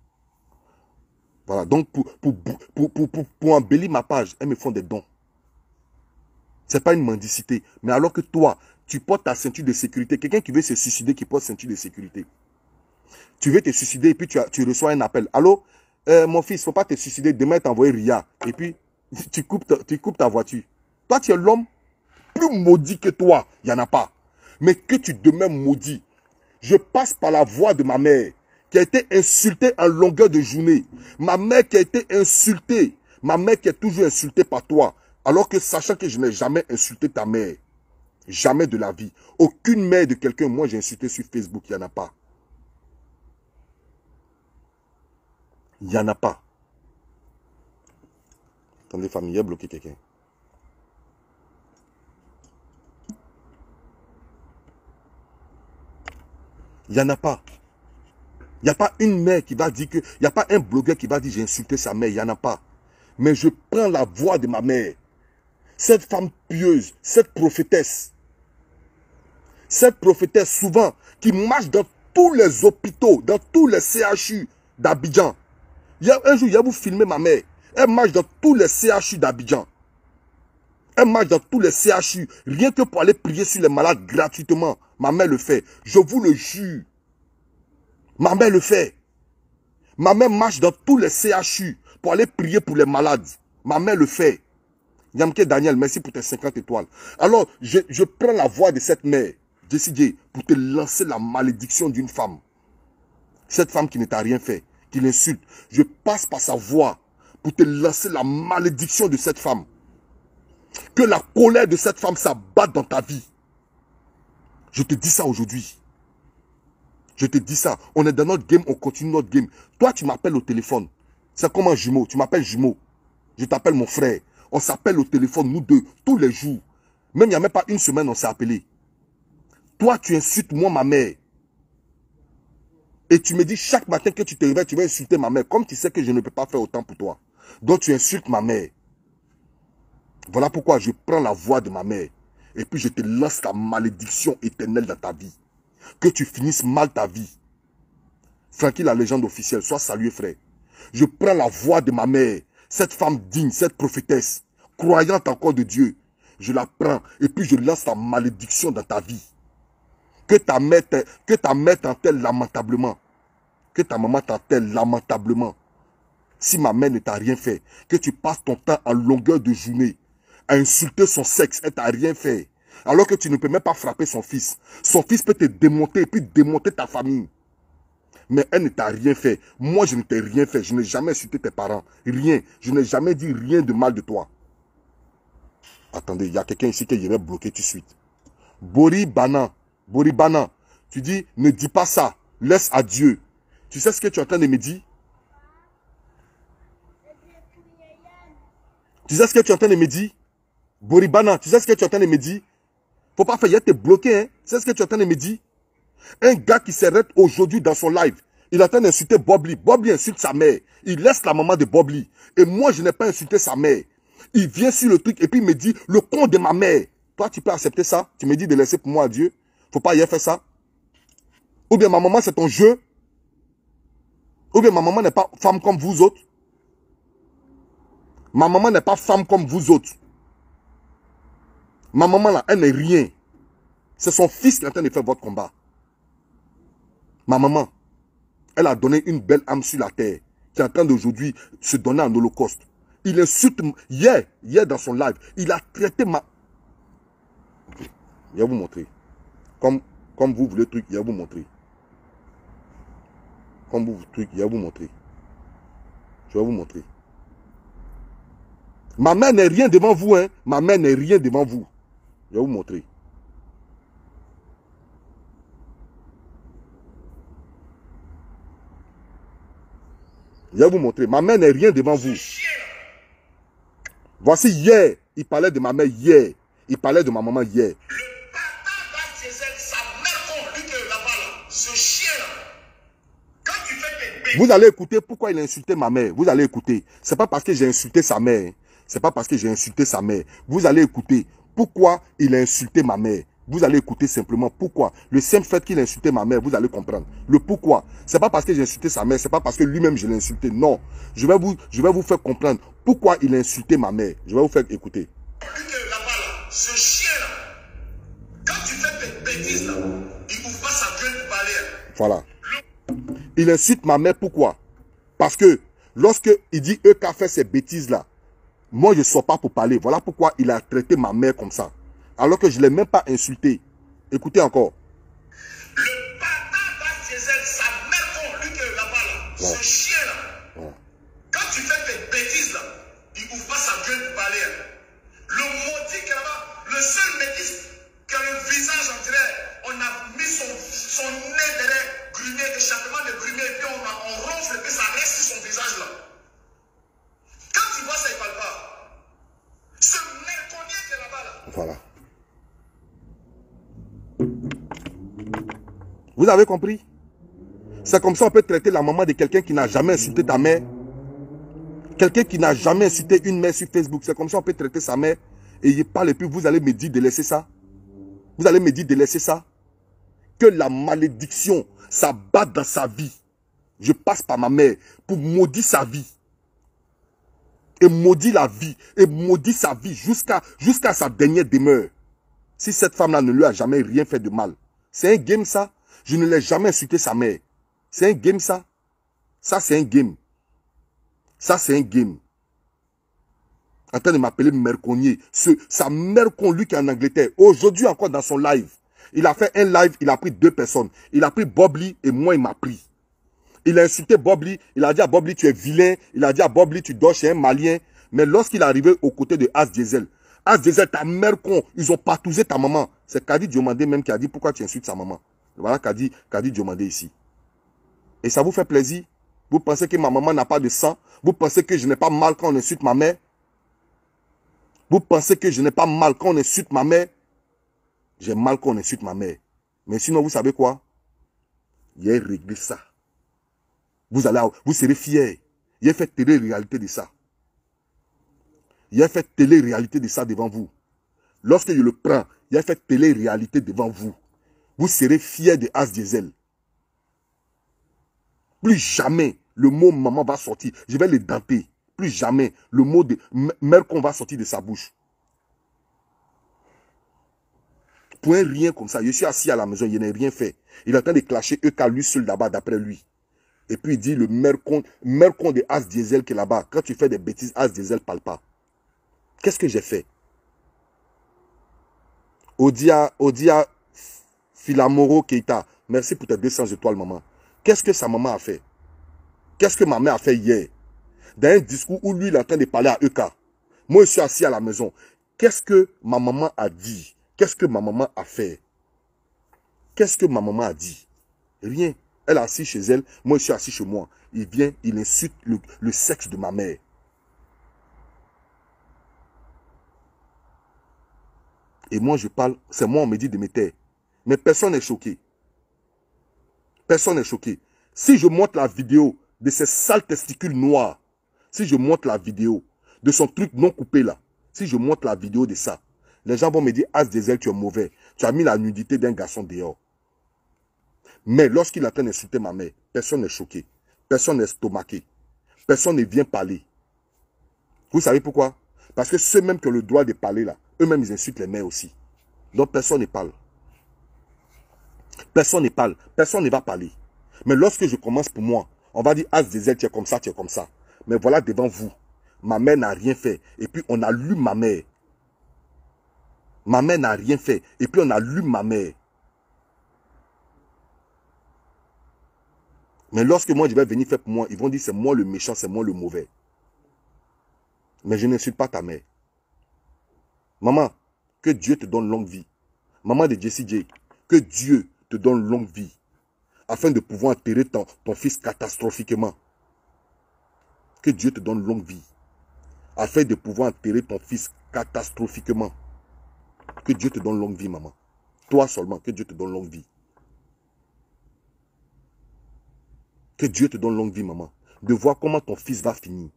Voilà. Donc, pour embellir ma page, elles me font des dons. Ce n'est pas une mendicité. Mais alors que toi, tu portes ta ceinture de sécurité. Quelqu'un qui veut se suicider, qui porte ceinture de sécurité. Tu veux te suicider et puis tu reçois un appel. Allô, mon fils, il ne faut pas te suicider. Demain, t'envoies Ria. Et puis, tu coupes ta voiture. Toi, tu es l'homme plus maudit que toi. Il n'y en a pas. Mais que tu demeures maudit. Je passe par la voix de ma mère, qui a été insultée en longueur de journée. Ma mère qui a été insultée. Ma mère qui est toujours insultée par toi. Alors que sachant que je n'ai jamais insulté ta mère. Jamais de la vie. Aucune mère de quelqu'un, moi j'ai insulté sur Facebook, il n'y en a pas. Il n'y en a pas. Attendez, famille, il a bloqué quelqu'un. Il n'y en a pas. Il n'y a pas une mère qui va dire que... Il n'y a pas un blogueur qui va dire j'ai insulté sa mère. Il n'y en a pas. Mais je prends la voix de ma mère. Cette femme pieuse, cette prophétesse souvent qui marche dans tous les hôpitaux, dans tous les CHU d'Abidjan. Un jour, il y a vous filmé ma mère. Elle marche dans tous les CHU d'Abidjan. Elle marche dans tous les CHU. Rien que pour aller prier sur les malades gratuitement. Ma mère le fait. Je vous le jure. Ma mère le fait. Ma mère marche dans tous les CHU pour aller prier pour les malades. Ma mère le fait. Yamke Daniel, merci pour tes 50 étoiles. Alors, je prends la voix de cette mère, Jessie J, pour te lancer la malédiction d'une femme. Cette femme qui ne t'a rien fait, qui l'insulte. Je passe par sa voix pour te lancer la malédiction de cette femme. Que la colère de cette femme s'abatte dans ta vie. Je te dis ça aujourd'hui. Je te dis ça. On est dans notre game, on continue notre game. Toi, tu m'appelles au téléphone. C'est comme un jumeau. Tu m'appelles jumeau. Je t'appelle mon frère. On s'appelle au téléphone, nous deux, tous les jours. Même il n'y a même pas une semaine, on s'est appelé. Toi, tu insultes moi, ma mère. Et tu me dis chaque matin que tu te réveilles, tu vas insulter ma mère. Comme tu sais que je ne peux pas faire autant pour toi. Donc tu insultes ma mère. Voilà pourquoi je prends la voix de ma mère. Et puis je te lance la malédiction éternelle dans ta vie. Que tu finisses mal ta vie. Francky, la légende officielle, sois salué, frère. Je prends la voix de ma mère. Cette femme digne, cette prophétesse, croyante encore de Dieu, je la prends et puis je lance la malédiction dans ta vie. Que ta mère t'entelle lamentablement. Que ta maman t'entelle lamentablement. Si ma mère ne t'a rien fait, que tu passes ton temps en longueur de journée à insulter son sexe, elle t'a rien fait. Alors que tu ne peux même pas frapper son fils. Son fils peut te démonter et puis démonter ta famille. Mais elle ne t'a rien fait. Moi, je ne t'ai rien fait. Je n'ai jamais insulté tes parents. Rien. Je n'ai jamais dit rien de mal de toi. Attendez, il y a quelqu'un ici qui irait bloquer tout de suite. Bori Bana. Tu dis, ne dis pas ça. Laisse à Dieu. Tu sais ce que tu es en train de me dire? Tu sais ce que tu es en train de me dire? Bori Bana, tu sais ce que tu es en train de me dire? Faut pas faire, il te bloqué, hein? Tu sais ce que tu es en train de me dire? Un gars qui s'arrête aujourd'hui dans son live, il est en train d'insulter Bob Lee. Bob Lee insulte sa mère. Il laisse la maman de Bob Lee. Et moi, je n'ai pas insulté sa mère. Il vient sur le truc et puis il me dit, le con de ma mère. Toi, tu peux accepter ça? Tu me dis de laisser pour moi à Dieu? Faut pas y faire ça? Ou bien ma maman, c'est ton jeu? Ou bien ma maman n'est pas femme comme vous autres? Ma maman n'est pas femme comme vous autres. Ma maman, là, elle n'est rien. C'est son fils qui est en train de faire votre combat. Ma maman, elle a donné une belle âme sur la terre, qui est en train d'aujourd'hui se donner en holocauste. Il insulte, hier dans son live, il a traité ma... Je vais vous montrer. Comme vous voulez le truc, je vais vous montrer. Comme vous voulez le truc, je vais vous montrer. Je vais vous montrer. Ma mère n'est rien devant vous, hein. Ma mère n'est rien devant vous. Je vais vous montrer. Je vais vous montrer. Ma mère n'est rien devant vous. Voici hier. Il parlait de ma mère hier. Il parlait de ma maman hier. Vous allez écouter pourquoi il a insulté ma mère. Vous allez écouter. C'est pas parce que j'ai insulté sa mère. C'est pas parce que j'ai insulté sa mère. Vous allez écouter pourquoi il a insulté ma mère. Vous allez écouter simplement pourquoi. Le simple fait qu'il a insulté ma mère, vous allez comprendre. Le pourquoi. C'est pas parce que j'ai insulté sa mère, c'est pas parce que lui-même je l'ai insulté. Non. Je vais vous faire comprendre pourquoi il a insulté ma mère. Je vais vous faire écouter. Ce chien-là, quand tu fais tes bêtises là, il ouvre pas sa gueule pour parler. Voilà. Il insulte ma mère, pourquoi? Parce que lorsque il dit eux qu'a fait ces bêtises là, moi je ne sors pas pour parler. Voilà pourquoi il a traité ma mère comme ça. Alors que je ne l'ai même pas insulté. Écoutez encore. Le bâtard d'As Diesel, sa mère con, lui qui est là-bas, là, ce chien-là, quand tu fais tes bêtises, là, il ouvre pas sa gueule pour parler. Le maudit qui est là-bas, le seul métis qui a le visage, on dirait, on a mis son nez derrière, grumé, échappement de grumé, et puis on ronfle, et puis ça reste sur son visage, là. Quand tu vois ça, il parle pas. Ce merconier qui est là-bas, là. Voilà. Vous avez compris? C'est comme ça on peut traiter la maman de quelqu'un qui n'a jamais insulté ta mère. Quelqu'un qui n'a jamais insulté une mère sur Facebook. C'est comme ça on peut traiter sa mère. Et il parle et puis vous allez me dire de laisser ça. Vous allez me dire de laisser ça. Que la malédiction s'abatte dans sa vie. Je passe par ma mère pour maudire sa vie. Et maudire la vie. Et maudire sa vie jusqu'à sa dernière demeure. Si cette femme-là ne lui a jamais rien fait de mal. C'est un game ça. Je ne l'ai jamais insulté sa mère. C'est un game ça. Ça c'est un game. Ça c'est un game. En train de m'appeler merconier. Sa mère con lui qui est en Angleterre. Aujourd'hui encore dans son live. Il a fait un live, il a pris 2 personnes. Il a pris Bob Lee et moi il m'a pris. Il a insulté Bob Lee. Il a dit à Bob Lee tu es vilain. Il a dit à Bob Lee tu dors chez un Malien. Mais lorsqu'il est arrivé aux côtés de As Diesel. As Diesel ta mère con. Ils ont partousé ta maman. C'est Kadi Diomandé même qui a dit pourquoi tu insultes sa maman. Voilà Kadi Diomandé ici. Et ça vous fait plaisir? Vous pensez que ma maman n'a pas de sang? Vous pensez que je n'ai pas mal quand on insulte ma mère? Vous pensez que je n'ai pas mal quand on insulte ma mère? J'ai mal quand on insulte ma mère. Mais sinon, vous savez quoi? Il a réglé ça. Vous serez fiers. Il a fait télé-réalité de ça. Il a fait télé-réalité de ça devant vous. Lorsque je le prends, il a fait télé-réalité devant vous. Vous serez fiers de As Diesel. Plus jamais le mot maman va sortir. Je vais le denter. Plus jamais le mot de mère qu'on va sortir de sa bouche. Pour un rien comme ça, je suis assis à la maison, il n'a rien fait. Il est en train de clasher EK lui seul là-bas d'après lui. Et puis il dit le mère con de As Diesel qui est là-bas. Quand tu fais des bêtises, As Diesel ne parle pas. Qu'est-ce que j'ai fait? Odia Filamoro Keita, merci pour tes 200 étoiles, maman. Qu'est-ce que sa maman a fait? Qu'est-ce que ma mère a fait hier? Dans un discours où lui, il est en train de parler à EK. Moi, je suis assis à la maison. Qu'est-ce que ma maman a dit? Qu'est-ce que ma maman a fait? Qu'est-ce que ma maman a dit? Rien. Elle est assise chez elle. Moi, je suis assis chez moi. Il vient, il insulte le sexe de ma mère. Et moi, je parle, c'est moi, on me dit de me taire. Mais personne n'est choqué. Personne n'est choqué. Si je montre la vidéo de ces sales testicules noirs, si je montre la vidéo de son truc non coupé là, si je montre la vidéo de ça, les gens vont me dire, As Diesel, tu es mauvais. Tu as mis la nudité d'un garçon dehors. Mais lorsqu'il est en train d'insulter ma mère, personne n'est choqué. Personne n'est stomaqué. Personne ne vient parler. Vous savez pourquoi? Parce que ceux mêmes qui ont le droit de parler là, eux-mêmes ils insultent les mères aussi. Donc personne ne parle. Personne ne parle. Personne ne va parler. Mais lorsque je commence pour moi, on va dire, As Diesel, tu es comme ça, tu es comme ça. Mais voilà devant vous. Ma mère n'a rien fait. Et puis on a lu ma mère. Ma mère n'a rien fait. Et puis on a lu ma mère. Mais lorsque moi je vais venir faire pour moi, ils vont dire c'est moi le méchant, c'est moi le mauvais. Mais je n'insulte pas ta mère. Maman, que Dieu te donne longue vie. Maman de Jessie J, que Dieu te donne longue vie. Afin de pouvoir enterrer ton fils catastrophiquement. Que Dieu te donne longue vie. Afin de pouvoir enterrer ton fils catastrophiquement. Que Dieu te donne longue vie, maman. Toi seulement, que Dieu te donne longue vie. Que Dieu te donne longue vie, maman. De voir comment ton fils va finir.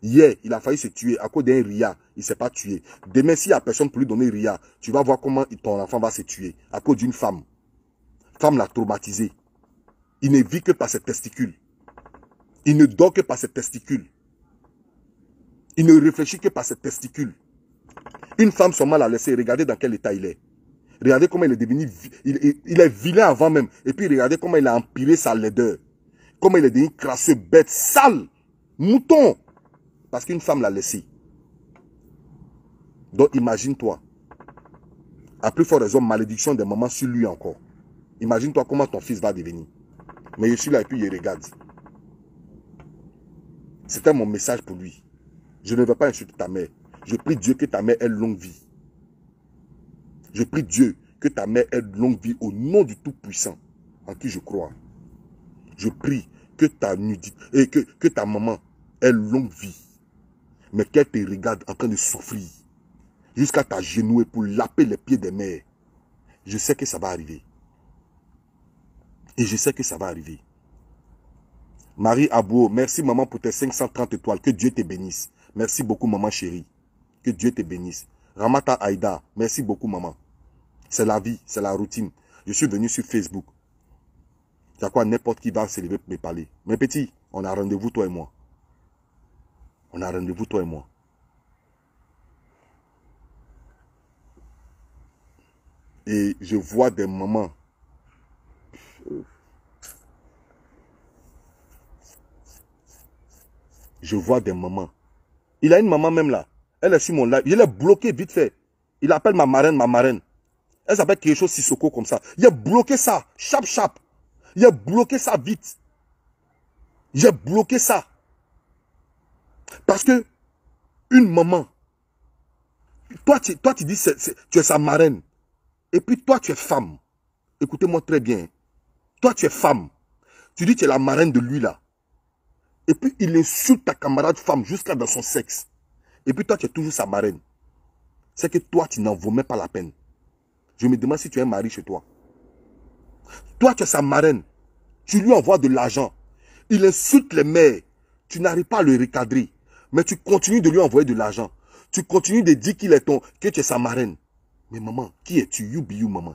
Hier, il a failli se tuer à cause d'un ria. Il ne s'est pas tué. Demain, s'il n'y a personne pour lui donner ria, tu vas voir comment ton enfant va se tuer. À cause d'une femme. Femme l'a traumatisé. Il ne vit que par ses testicules. Il ne dort que par ses testicules. Il ne réfléchit que par ses testicules. Une femme seulement l'a laissé. Regardez dans quel état il est. Regardez comment il est devenu... Il est vilain avant même. Et puis regardez comment il a empiré sa laideur. Comment il est devenu crasseux, bête, sale, mouton. Parce qu'une femme l'a laissé. Donc imagine-toi. À plus fort raison, malédiction des mamans sur lui encore. Imagine-toi comment ton fils va devenir. Mais je suis là et puis il regarde. C'était mon message pour lui. Je ne veux pas insulter ta mère. Je prie Dieu que ta mère ait longue vie. Je prie Dieu que ta mère ait longue vie au nom du Tout-Puissant en qui je crois. Je prie que que ta maman ait longue vie. Mais qu'elle te regarde en train de souffrir. Jusqu'à t'agenouiller pour laper les pieds des mères. Je sais que ça va arriver. Et je sais que ça va arriver. Marie Abou, merci maman pour tes 530 étoiles. Que Dieu te bénisse. Merci beaucoup maman chérie. Que Dieu te bénisse. Ramata Aïda, merci beaucoup maman. C'est la vie, c'est la routine. Je suis venu sur Facebook. C'est quoi n'importe qui va se lever pour me parler. Mes petits, on a rendez-vous toi et moi. On a rendez-vous toi et moi. Et je vois des mamans. Je vois des mamans. Il a une maman même là. Elle est sur mon live. Il est bloqué vite fait. Il appelle ma marraine, ma marraine. Elle s'appelle quelque chose Sissoko comme ça. Il a bloqué ça. Chap, chap. Il a bloqué ça vite. J'ai bloqué ça. Parce que une maman, toi tu dis tu es sa marraine. Et puis toi tu es femme. Écoutez-moi très bien. Toi tu es femme. Tu dis tu es la marraine de lui là. Et puis il insulte ta camarade femme jusqu'à dans son sexe. Et puis toi tu es toujours sa marraine. C'est que toi tu n'en vaux même pas la peine. Je me demande si tu as un mari chez toi. Toi tu es sa marraine. Tu lui envoies de l'argent. Il insulte les mères. Tu n'arrives pas à le recadrer. Mais tu continues de lui envoyer de l'argent. Tu continues de dire que tu es sa marraine. Mais maman, qui es-tu? You be you, maman.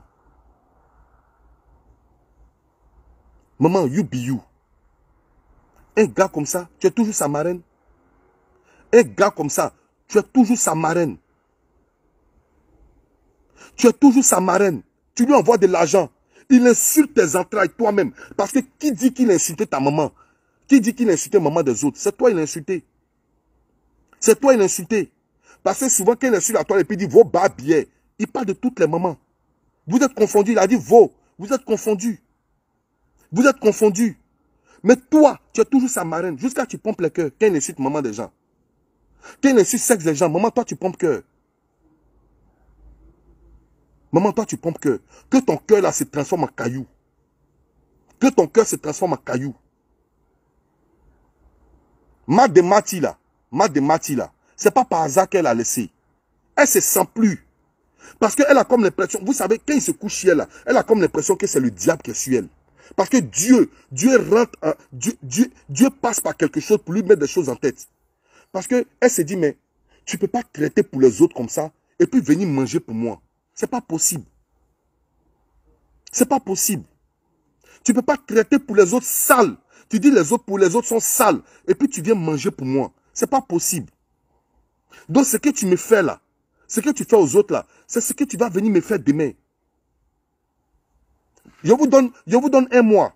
Maman, you be you. Un gars comme ça, tu es toujours sa marraine. Un gars comme ça, tu es toujours sa marraine. Tu es toujours sa marraine. Tu lui envoies de l'argent. Il insulte tes entrailles toi-même. Parce que qui dit qu'il a insulté ta maman? Qui dit qu'il a insulté maman des autres? C'est toi il a insulté. C'est toi il a insulté. Parce que souvent quand il insulte à toi et puis il dit vos bas billets, il parle de toutes les mamans. Vous êtes confondus. Il a dit vos. Vous êtes confondus. Vous êtes confondus. Mais toi, tu es toujours sa marraine. Jusqu'à tu pompes le cœur. Quand il insulte maman des gens. Quand il insulte sexe des gens. Maman, toi, tu pompes cœur. Maman, toi, tu pompes cœur. Que ton cœur là se transforme en caillou. Que ton cœur se transforme en caillou. Mademati là. C'est pas par hasard qu'elle a laissé. Elle se sent plus. Parce qu'elle a comme l'impression, vous savez, quand il se couche sur elle, là, elle a comme l'impression que c'est le diable qui est sur elle. Parce que Dieu passe par quelque chose pour lui mettre des choses en tête. Parce qu'elle se dit, mais tu ne peux pas traiter pour les autres comme ça et puis venir manger pour moi. C'est pas possible. C'est pas possible. Tu ne peux pas traiter pour les autres sales. Tu dis pour les autres sont sales et puis tu viens manger pour moi. C'est pas possible. Donc ce que tu me fais là, ce que tu fais aux autres là, c'est ce que tu vas venir me faire demain. Je vous donne un mois.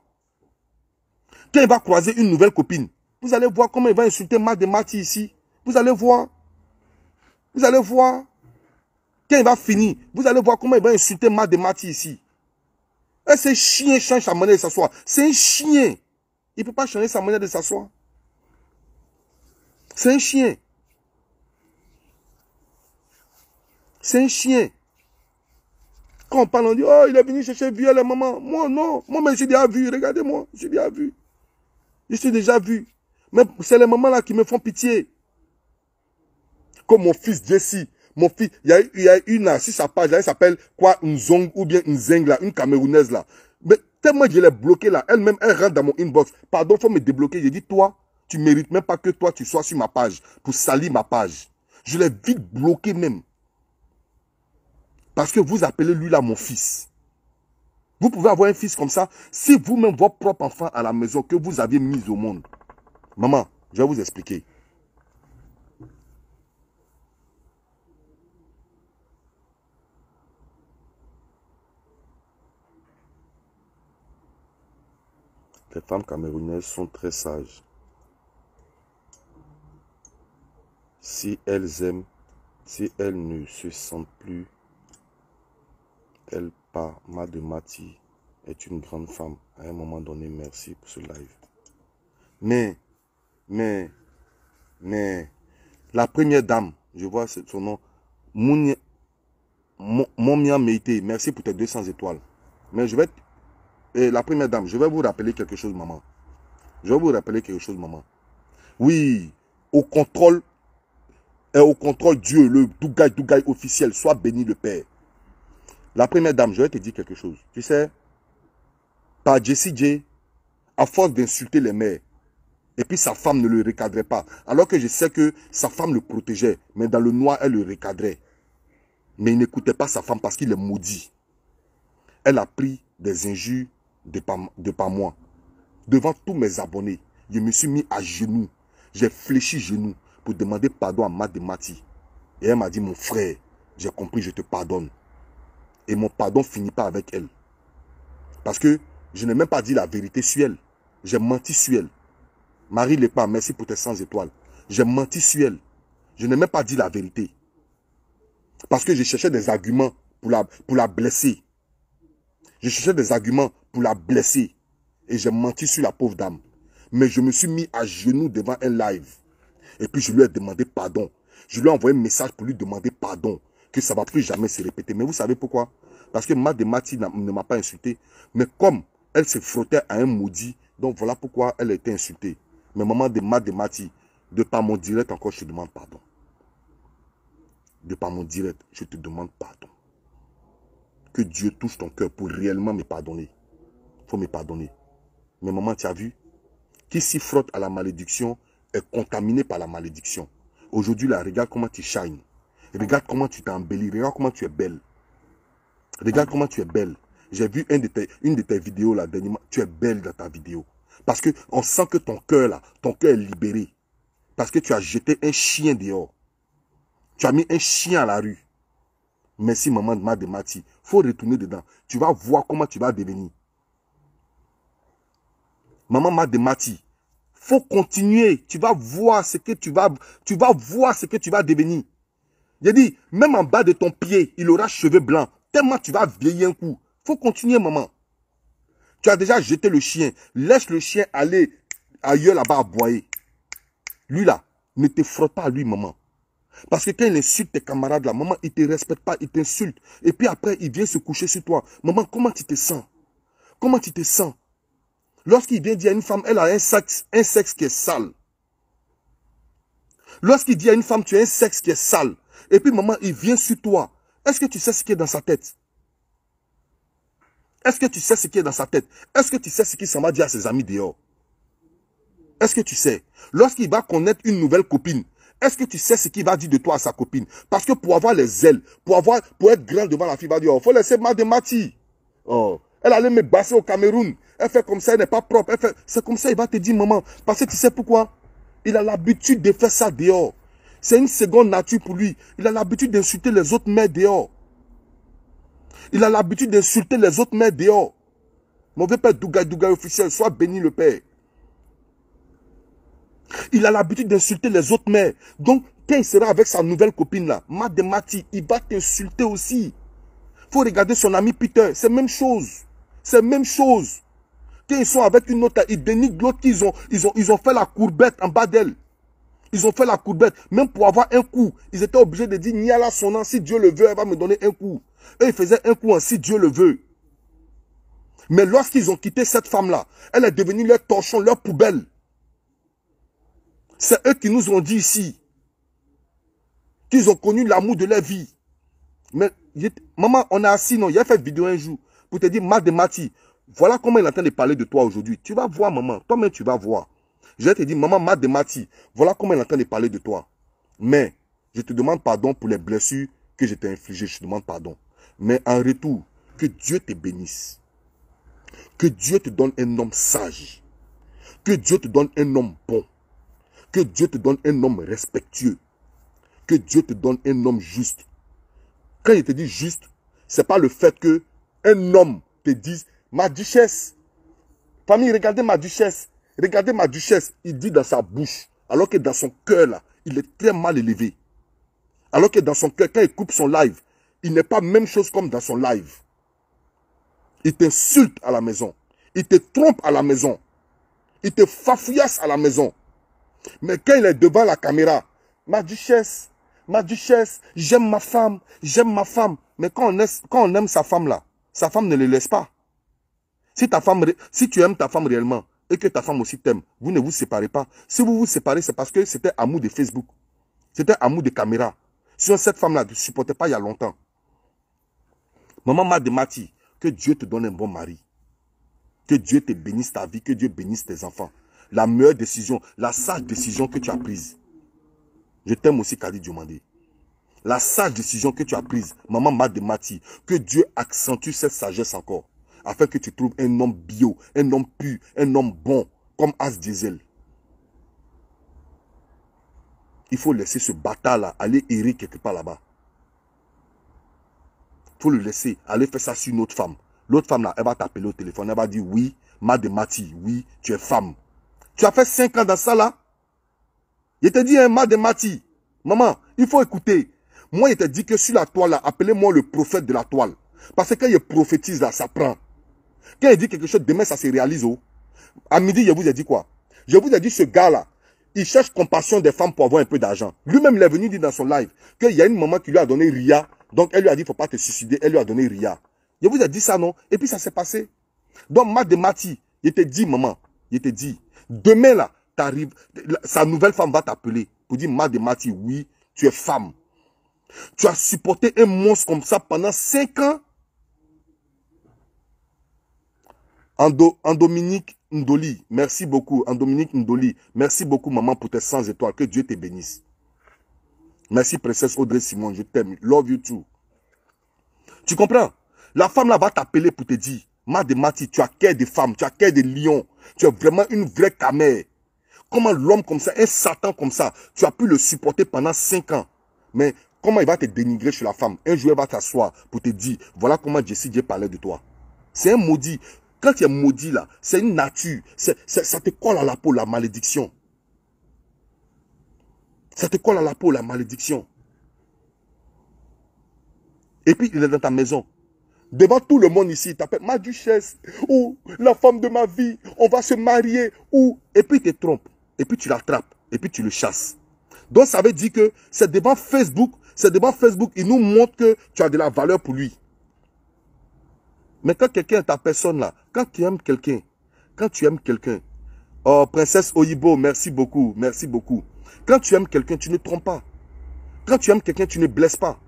Quand il va croiser une nouvelle copine, vous allez voir comment il va insulter Mademati ici. Vous allez voir. Vous allez voir. Quand il va finir, vous allez voir comment il va insulter Mademati ici. Et ce chien change sa manière de s'asseoir. C'est un chien. Il ne peut pas changer sa manière de s'asseoir. C'est un chien. C'est un chien. Quand on parle, on dit, oh, il est venu chercher vieux les mamans. Moi, non. Moi, je suis déjà vu. Regardez-moi. Je suis déjà vu. Je suis déjà vu. Mais c'est les mamans là qui me font pitié. Comme mon fils Jesse. Mon fils, il y a une là, sur sa page là, elle s'appelle quoi, Nzong ou bien Nzeng là, une Camerounaise là. Mais tellement je l'ai bloquée là, elle-même, elle rentre dans mon inbox. Pardon, faut me débloquer. J'ai dit, toi, tu mérites même pas que toi, tu sois sur ma page pour salir ma page. Je l'ai vite bloqué même. Parce que vous appelez lui là mon fils. Vous pouvez avoir un fils comme ça, si vous-même, votre propre enfant à la maison que vous aviez mis au monde. Maman, je vais vous expliquer. Les femmes camerounaises sont très sages. Si elles aiment, si elles ne se sentent plus elle pas. Ma de Mati est une grande femme. À un moment donné, merci pour ce live. Mais, la première dame, je vois son nom, Momia Meite, merci pour tes 200 étoiles. Mais je vais, la première dame, je vais vous rappeler quelque chose, maman. Je vais vous rappeler quelque chose, maman. Oui, au contrôle, Dieu, le Dougaï officiel, soit béni le Père. La première dame, je vais te dire quelque chose. Tu sais, par Jessie J, à force d'insulter les mères, et puis sa femme ne le recadrait pas. Alors que je sais que sa femme le protégeait, mais dans le noir, elle le recadrait. Mais il n'écoutait pas sa femme parce qu'il est maudit. Elle a pris des injures de par moi. Devant tous mes abonnés, je me suis mis à genoux. J'ai fléchi genoux pour demander pardon à Mad de Mati. Et elle m'a dit, mon frère, j'ai compris, je te pardonne. Et mon pardon finit pas avec elle. Parce que je n'ai même pas dit la vérité sur elle. J'ai menti sur elle. Marie Lepa, merci pour tes 100 étoiles. J'ai menti sur elle. Je n'ai même pas dit la vérité. Parce que je cherchais des arguments pour la blesser. Je cherchais des arguments pour la blesser. Et j'ai menti sur la pauvre dame. Mais je me suis mis à genoux devant un live. Et puis je lui ai demandé pardon. Je lui ai envoyé un message pour lui demander pardon. Que ça ne va plus jamais se répéter. Mais vous savez pourquoi? Parce que Mad de Mati ne m'a pas insulté. Mais comme elle se frottait à un maudit, donc voilà pourquoi elle a été insultée. Mais maman de Mad de Mati, de par mon direct encore, je te demande pardon. De par mon direct, je te demande pardon. Que Dieu touche ton cœur pour réellement me pardonner. Il faut me pardonner. Mais maman, tu as vu? Qui s'y frotte à la malédiction est contaminé par la malédiction. Aujourd'hui, là, regarde comment tu shines. Regarde comment tu t'es embellie. Regarde comment tu es belle. Regarde comment tu es belle. J'ai vu une de tes vidéos là, dernièrement. Tu es belle dans ta vidéo. Parce qu'on sent que ton cœur là, ton cœur est libéré. Parce que tu as jeté un chien dehors. Tu as mis un chien à la rue. Merci maman de Mad de Mati. Il faut retourner dedans. Tu vas voir comment tu vas devenir. Maman Mad de Mati. Faut continuer. Tu vas voir ce que tu vas voir ce que tu vas devenir. J'ai dit, même en bas de ton pied, il aura cheveux blancs. Tellement tu vas vieillir un coup. Faut continuer, maman. Tu as déjà jeté le chien. Laisse le chien aller ailleurs là-bas aboyer. Lui là, ne te frotte pas à lui, maman. Parce que quand il insulte tes camarades là, maman, il ne te respecte pas, il t'insulte. Et puis après, il vient se coucher sur toi. Maman, comment tu te sens? Comment tu te sens? Lorsqu'il vient dire à une femme, elle a un sexe qui est sale. Lorsqu'il dit à une femme, tu as un sexe qui est sale. Et puis maman, il vient sur toi. Est-ce que tu sais ce qui est dans sa tête? Est-ce que tu sais ce qui est dans sa tête? Est-ce que tu sais ce qu'il s'en va dire à ses amis dehors? Est-ce que tu sais? Lorsqu'il va connaître une nouvelle copine, est-ce que tu sais ce qu'il va dire de toi à sa copine? Parce que pour avoir les ailes, pour être grand devant la fille, il va dire, oh, faut laisser Mad de Mati. Oh, elle allait me basser au Cameroun. Elle fait comme ça, elle n'est pas propre. C'est comme ça, il va te dire, maman. Parce que tu sais pourquoi? Il a l'habitude de faire ça dehors. C'est une seconde nature pour lui. Il a l'habitude d'insulter les autres mères dehors. Il a l'habitude d'insulter les autres mères dehors. Mauvais père Dougaï officiel, soit béni le Père. Il a l'habitude d'insulter les autres mères. Donc, quand il sera avec sa nouvelle copine là, Mad de Mati, il va t'insulter aussi. Il faut regarder son ami Peter. C'est la même chose. C'est la même chose. Quand ils sont avec une autre, ils dénigrent l'autre. Ils ont fait la courbette en bas d'elle. Ils ont fait la courbette. Même pour avoir un coup, ils étaient obligés de dire, Niala son nom, si Dieu le veut, elle va me donner un coup. Eux, ils faisaient un coup en si Dieu le veut. Mais lorsqu'ils ont quitté cette femme-là, elle est devenue leur torchon, leur poubelle. C'est eux qui nous ont dit ici qu'ils ont connu l'amour de leur vie. Mais, maman, on a assis, non, il a fait vidéo un jour pour te dire, Mad de Mati, voilà comment il est en train de parler de toi aujourd'hui. Tu vas voir, maman, toi-même tu vas voir. Je vais te dire, maman Mad de Mati, voilà comment il est en train de parler de toi. Mais, je te demande pardon pour les blessures que je t'ai infligées, je te demande pardon. Mais en retour, que Dieu te bénisse. Que Dieu te donne un homme sage. Que Dieu te donne un homme bon. Que Dieu te donne un homme respectueux. Que Dieu te donne un homme juste. Quand il te dit juste, c'est pas le fait que un homme te dise, ma duchesse. Famille, regardez ma duchesse. Regardez ma duchesse. Il dit dans sa bouche. Alors que dans son cœur là, il est très mal élevé. Alors que dans son cœur, quand il coupe son live, il n'est pas même chose comme dans son live. Il t'insulte à la maison. Il te trompe à la maison. Il te fafouillasse à la maison. Mais quand il est devant la caméra, ma duchesse, j'aime ma femme, j'aime ma femme. Mais quand on aime sa femme là, sa femme ne le laisse pas. Si tu aimes ta femme réellement et que ta femme aussi t'aime, vous ne vous séparez pas. Si vous vous séparez, c'est parce que c'était amour de Facebook. C'était amour de caméra. Sinon, cette femme-là ne supportait pas il y a longtemps. Maman Mademati, que Dieu te donne un bon mari. Que Dieu te bénisse ta vie, que Dieu bénisse tes enfants. La meilleure décision, la sage décision que tu as prise. Je t'aime aussi, Kadi Diomandé. La sage décision que tu as prise, Maman Mademati, que Dieu accentue cette sagesse encore. Afin que tu trouves un homme bio, un homme pur, un homme bon, comme As Diesel. Il faut laisser ce bâtard-là aller errer quelque part là-bas. Il faut le laisser aller faire ça sur une autre femme. L'autre femme là, elle va t'appeler au téléphone, elle va dire oui, Mademati, oui, tu es femme. Tu as fait 5 ans dans ça là. Je te dis, hein, Mademati, maman, il faut écouter. Moi, je te dis que sur la toile là, appelez-moi le prophète de la toile. Parce que quand il prophétise là, ça prend. Quand il dit quelque chose, demain ça se réalise. Oh. À midi, je vous ai dit quoi? Je vous ai dit, ce gars-là, il cherche compassion des femmes pour avoir un peu d'argent. Lui-même, il est venu dire dans son live qu'il y a une maman qui lui a donné Ria. Donc, elle lui a dit, il ne faut pas te suicider. Elle lui a donné Ria. Je vous ai dit ça, non? Et puis, ça s'est passé. Donc, Mademati, je te dis, maman, je te dis, demain, là, t'arrives, sa nouvelle femme va t'appeler pour dire, Mademati, oui, tu es femme. Tu as supporté un monstre comme ça pendant 5 ans. Dominique Ndoli, merci beaucoup. Dominique Ndoli, merci beaucoup, maman, pour tes 100 étoiles. Que Dieu te bénisse. Merci, princesse Audrey Simon, je t'aime. Love you too. Tu comprends? La femme là va t'appeler pour te dire, Mademati, tu as cœur de femme, tu as cœur de lion. Tu es vraiment une vraie camère. Comment l'homme comme ça, un Satan comme ça, tu as pu le supporter pendant 5 ans. Mais comment il va te dénigrer chez la femme? Un jour, il va t'asseoir pour te dire, voilà comment Jessie Dieu parlait de toi. C'est un maudit. Quand tu es maudit là, c'est une nature. Ça te colle à la peau, la malédiction. Ça te colle à la peau, la malédiction. Et puis, il est dans ta maison. Devant tout le monde ici, il t'appelle ma duchesse, ou la femme de ma vie, on va se marier, ou... Et puis, il te trompe. Et puis, tu l'attrapes. Et puis, tu le chasses. Donc, ça veut dire que c'est devant Facebook, il nous montre que tu as de la valeur pour lui. Mais quand quelqu'un est ta personne là, quand tu aimes quelqu'un, oh, princesse Oyibo, merci beaucoup. Quand tu aimes quelqu'un, tu ne trompes pas. Quand tu aimes quelqu'un, tu ne blesses pas.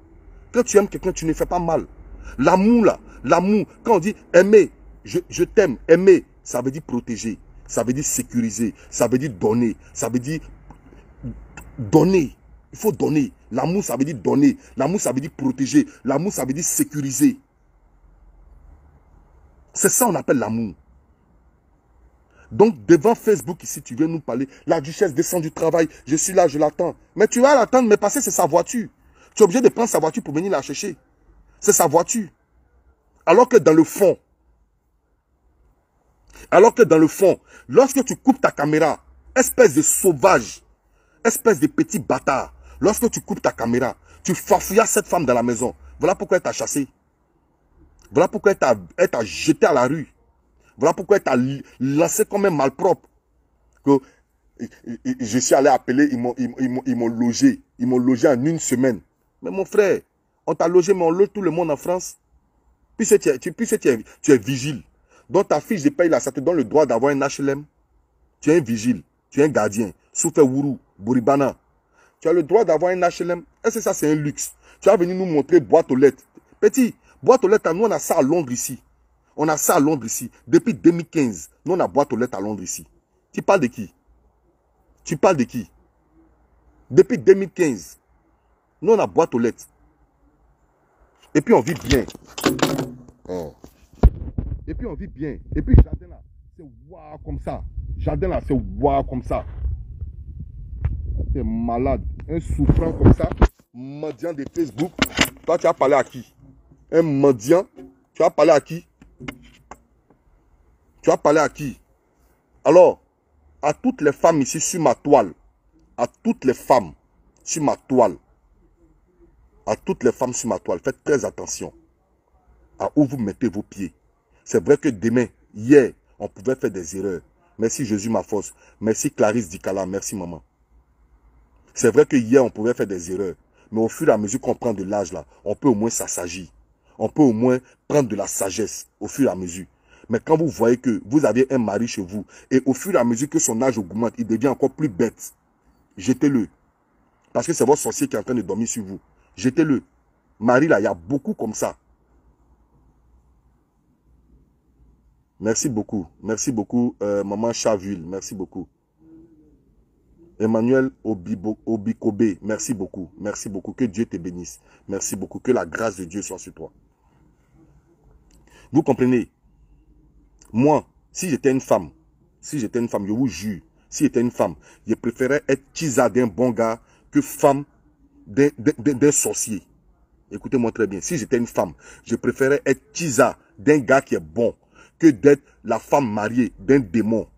Quand tu aimes quelqu'un, tu ne fais pas mal. L'amour là, l'amour, quand on dit aimer, je t'aime, aimer, ça veut dire protéger, ça veut dire sécuriser, ça veut dire donner, ça veut dire donner. Il faut donner. L'amour, ça veut dire donner. L'amour, ça veut dire protéger. L'amour, ça veut dire sécuriser. C'est ça qu'on appelle l'amour. Donc, devant Facebook, ici, tu viens nous parler. La duchesse descend du travail. Je suis là, je l'attends. Mais tu vas l'attendre, mais passer, c'est sa voiture. Tu es obligé de prendre sa voiture pour venir la chercher. C'est sa voiture. Alors que dans le fond, lorsque tu coupes ta caméra, espèce de sauvage, espèce de petit bâtard, lorsque tu coupes ta caméra, tu farfouillas cette femme dans la maison. Voilà pourquoi elle t'a chassé. Voilà pourquoi elle t'a jeté à la rue. Voilà pourquoi elle t'a lancé comme un malpropre. Que je suis allé appeler, ils m'ont logé. Ils m'ont logé en 1 semaine. Mais mon frère, on t'a logé, mais on loge tout le monde en France. Puisque tu es vigile. Donc ta fiche de paye là, ça te donne le droit d'avoir un HLM. Tu es un vigile, tu es un gardien. Souffle Wourou, Bouribana. Tu as le droit d'avoir un HLM. Est-ce que ça c'est un luxe? Tu vas venir nous montrer boîte aux lettres. Petit, boîte aux lettres, nous on a ça à Londres ici. On a ça à Londres ici. Depuis 2015, nous on a boîte aux lettres à Londres ici. Tu parles de qui? Tu parles de qui? Depuis 2015, nous on a boîte aux lettres. Et puis on vit bien. Oh. Et puis on vit bien. Et puis jardin là, c'est waouh comme ça. Jardin là, c'est waouh comme ça. T'es malade. Un souffrant comme ça. Mendiant de Facebook. Toi, tu as parlé à qui? Un mendiant. Tu as parlé à qui? Tu as parlé à qui? Alors, à toutes les femmes ici sur ma toile. À toutes les femmes sur ma toile. À toutes les femmes sur ma toile. Faites très attention à où vous mettez vos pieds. C'est vrai que demain, hier, on pouvait faire des erreurs. Merci Jésus, ma force. Merci Clarisse Dikala. Merci maman. C'est vrai que hier, on pouvait faire des erreurs. Mais au fur et à mesure qu'on prend de l'âge là, on peut au moins s'assagir. On peut au moins prendre de la sagesse au fur et à mesure. Mais quand vous voyez que vous avez un mari chez vous, et au fur et à mesure que son âge augmente, il devient encore plus bête, jetez-le. Parce que c'est votre sorcier qui est en train de dormir sur vous. Jetez-le. Marie là, il y a beaucoup comme ça. Merci beaucoup. Merci beaucoup, maman Chaville. Merci beaucoup. Emmanuel Obikobe, merci beaucoup. Merci beaucoup. Que Dieu te bénisse. Merci beaucoup. Que la grâce de Dieu soit sur toi. Vous comprenez? Moi, si j'étais une femme, je vous jure, si j'étais une femme, je préférais être tisa d'un bon gars que femme d'un sorcier. Écoutez-moi très bien. Si j'étais une femme, je préférais être tisa d'un gars qui est bon que d'être la femme mariée d'un démon.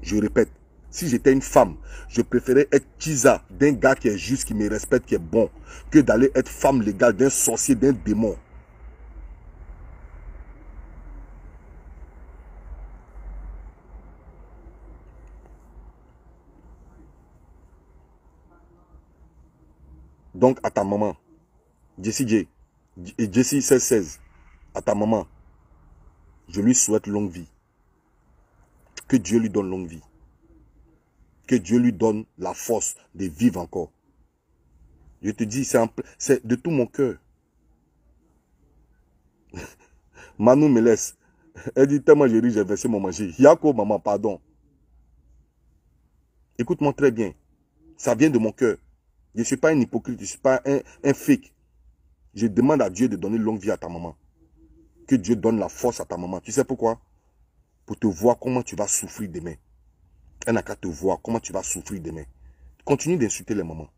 Je répète, si j'étais une femme, je préférais être tisa d'un gars qui est juste, qui me respecte, qui est bon, que d'aller être femme légale d'un sorcier, d'un démon. Donc, à ta maman, Jessie J, et Jessie 1616, à ta maman, je lui souhaite longue vie. Que Dieu lui donne longue vie. Que Dieu lui donne la force de vivre encore. Je te dis, c'est de tout mon cœur. Manu me laisse. Elle dit, tellement j'ai ri, j'ai versé mon manger. Yako, maman, pardon. Écoute-moi très bien. Ça vient de mon cœur. Je ne suis pas un hypocrite, je ne suis pas un fake. Je demande à Dieu de donner longue vie à ta maman. Que Dieu donne la force à ta maman. Tu sais pourquoi? Pour te voir comment tu vas souffrir demain. Elle n'a qu'à te voir comment tu vas souffrir demain. Continue d'insulter les mamans.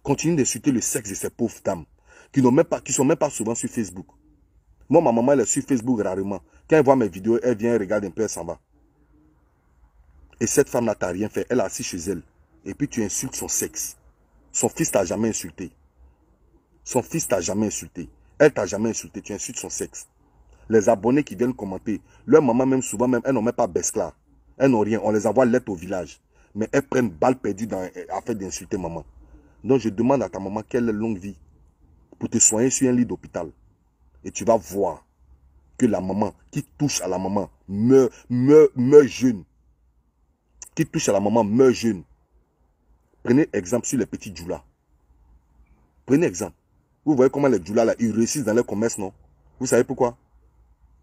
Continue d'insulter le sexe de ces pauvres dames qui ne sont même pas souvent sur Facebook. Moi, ma maman, elle est sur Facebook rarement. Quand elle voit mes vidéos, elle vient, elle regarde un peu, elle s'en va. Et cette femme-là, t'as rien fait. Elle est assise chez elle. Et puis tu insultes son sexe. Son fils t'a jamais insulté. Son fils t'a jamais insulté. Elle t'a jamais insulté. Tu insultes son sexe. Les abonnés qui viennent commenter, leur maman même souvent, même, elles n'ont même pas Bescla. Elles n'ont rien. On les envoie lettre au village. Mais elles prennent balle perdue afin d'insulter maman. Donc je demande à ta maman quelle longue vie pour te soigner sur un lit d'hôpital. Et tu vas voir que la maman qui touche à la maman meurt jeune. Qui touche à la maman meurt jeune. Prenez exemple sur les petits djoulas. Prenez exemple. Vous voyez comment les djoulas là, ils réussissent dans leur commerce, non? Vous savez pourquoi?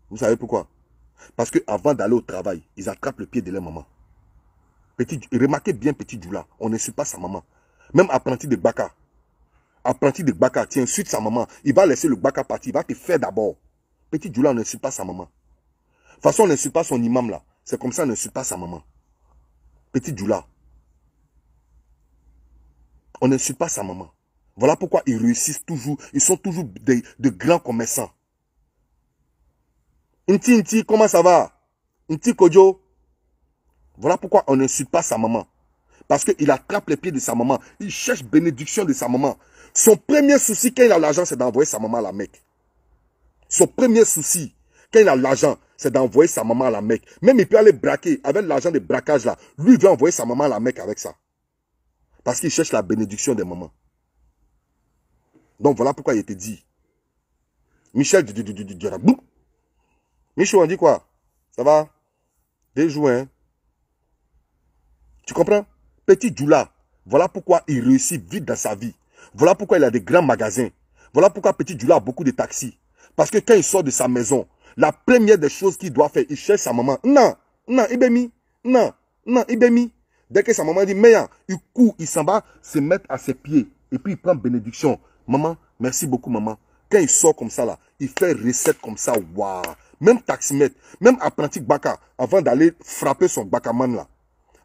Vous savez pourquoi? Parce qu'avant d'aller au travail, ils attrapent le pied de leur maman. Remarquez bien petit djoula, on n'insulte pas sa maman. Même apprenti de Baka. Apprenti de Baka, tu insultes sa maman. Il va laisser le Baka partir, il va te faire d'abord. Petit djoula, on n'insulte pas sa maman. De toute façon, on n'insulte pas son imam là. C'est comme ça, on n'insulte pas sa maman. Petit djoula. On n'insulte pas sa maman. Voilà pourquoi ils réussissent toujours. Ils sont toujours de grands commerçants. Nti, comment ça va? Nti Kojo. Voilà pourquoi on n'insulte pas sa maman. Parce qu'il attrape les pieds de sa maman. Il cherche bénédiction de sa maman. Son premier souci quand il a l'argent, c'est d'envoyer sa maman à la Mecque. Son premier souci quand il a l'argent, c'est d'envoyer sa maman à la Mecque. Même il peut aller braquer avec l'argent de braquage là. Lui, il veut envoyer sa maman à la Mecque avec ça. Parce qu'il cherche la bénédiction des mamans. Donc voilà pourquoi il te dit. Michel Michel, on dit quoi? Ça va? Des jouets, hein? Tu comprends? Petit djoula. Voilà pourquoi il réussit vite dans sa vie. Voilà pourquoi il a des grands magasins. Voilà pourquoi petit djoula a beaucoup de taxis. Parce que quand il sort de sa maison, la première des choses qu'il doit faire, il cherche sa maman. Non, Ibemi. Non, Ibemi. Dès que sa maman dit, mais il court, il s'en va se mettre à ses pieds. Et puis il prend bénédiction. Maman, merci beaucoup, maman. Quand il sort comme ça, là, il fait recette comme ça. Waouh. Même taximètre, même apprenti Baka, avant d'aller frapper son Bakaman là,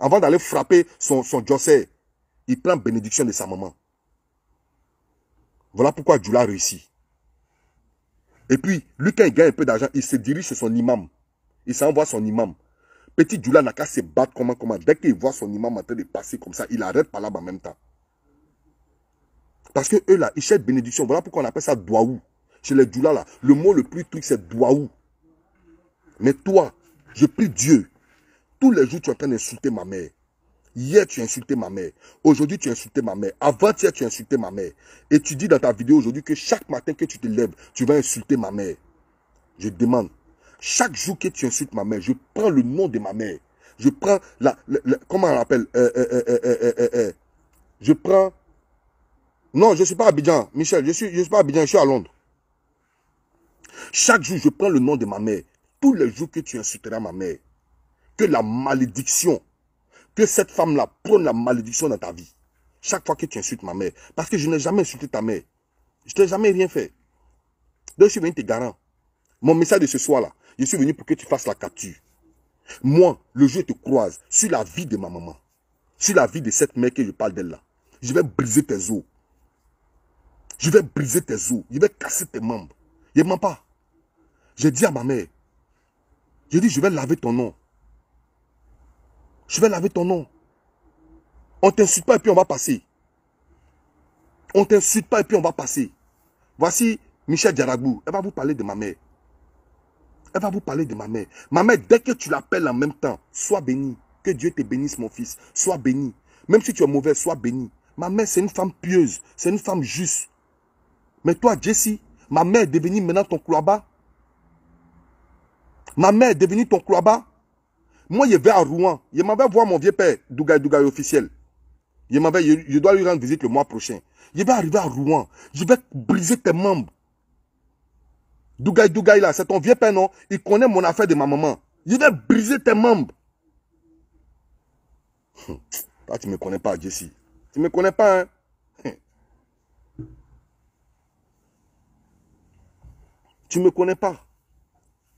avant d'aller frapper son José, il prend bénédiction de sa maman. Voilà pourquoi Djoula réussit. Et puis, lui, quand il gagne un peu d'argent, il se dirige sur son imam. Il s'envoie son imam. Petit Djoula n'a qu'à se battre comment. Dès qu'il voit son imam en train de passer comme ça, il arrête par là en même temps. Parce que eux là, ils cherchent bénédiction. Voilà pourquoi on appelle ça Douaou. chez les doulas là, le mot le plus truc, c'est douaou. Mais toi, je prie Dieu. Tous les jours, tu es en train d'insulter ma mère. Hier, tu as insulté ma mère. Aujourd'hui, tu as insulté ma mère. Avant-hier, tu as insulté ma mère. Et tu dis dans ta vidéo aujourd'hui que chaque matin que tu te lèves, tu vas insulter ma mère. Je demande, chaque jour que tu insultes ma mère, je prends le nom de ma mère. Je prends comment on l'appelle? Je prends... Non, je ne suis pas à Abidjan, Michel. Je suis pas à Abidjan, je suis à Londres. Chaque jour, je prends le nom de ma mère. Tous les jours que tu insulteras ma mère, que la malédiction, que cette femme-là prenne la malédiction dans ta vie. Chaque fois que tu insultes ma mère. Parce que je n'ai jamais insulté ta mère. Je ne t'ai jamais rien fait. Donc, je suis venu te garant. Mon message de ce soir-là, je suis venu pour que tu fasses la capture. Moi, le jour où je te croise sur la vie de ma maman, sur la vie de cette mère que je parle d'elle là, je vais briser tes os. Je vais briser tes os. Je vais casser tes membres. Je ne mens pas. J'ai dit à ma mère, j'ai dit, je vais laver ton nom. Je vais laver ton nom. On ne t'insulte pas et puis on va passer. On ne t'insulte pas et puis on va passer. Voici Michel Diarabou. Elle va vous parler de ma mère. Elle va vous parler de ma mère. Ma mère, dès que tu l'appelles en même temps, sois béni. Que Dieu te bénisse, mon fils. Sois béni. Même si tu es mauvais, sois béni. Ma mère, c'est une femme pieuse. C'est une femme juste. Mais toi, Jessie, ma mère est devenue maintenant ton cloaba. Ma mère est devenue ton cloaba. Moi, je vais à Rouen. Je m'en vais voir mon vieux père, Dougaï officiel. Je dois lui rendre visite le mois prochain. Je vais arriver à Rouen. Je vais briser tes membres. Dougaï là, c'est ton vieux père, non? Il connaît mon affaire de ma maman. Je vais briser tes membres. Toi, tu ne me connais pas, Jessie. Tu ne me connais pas, hein? Tu ne me connais pas.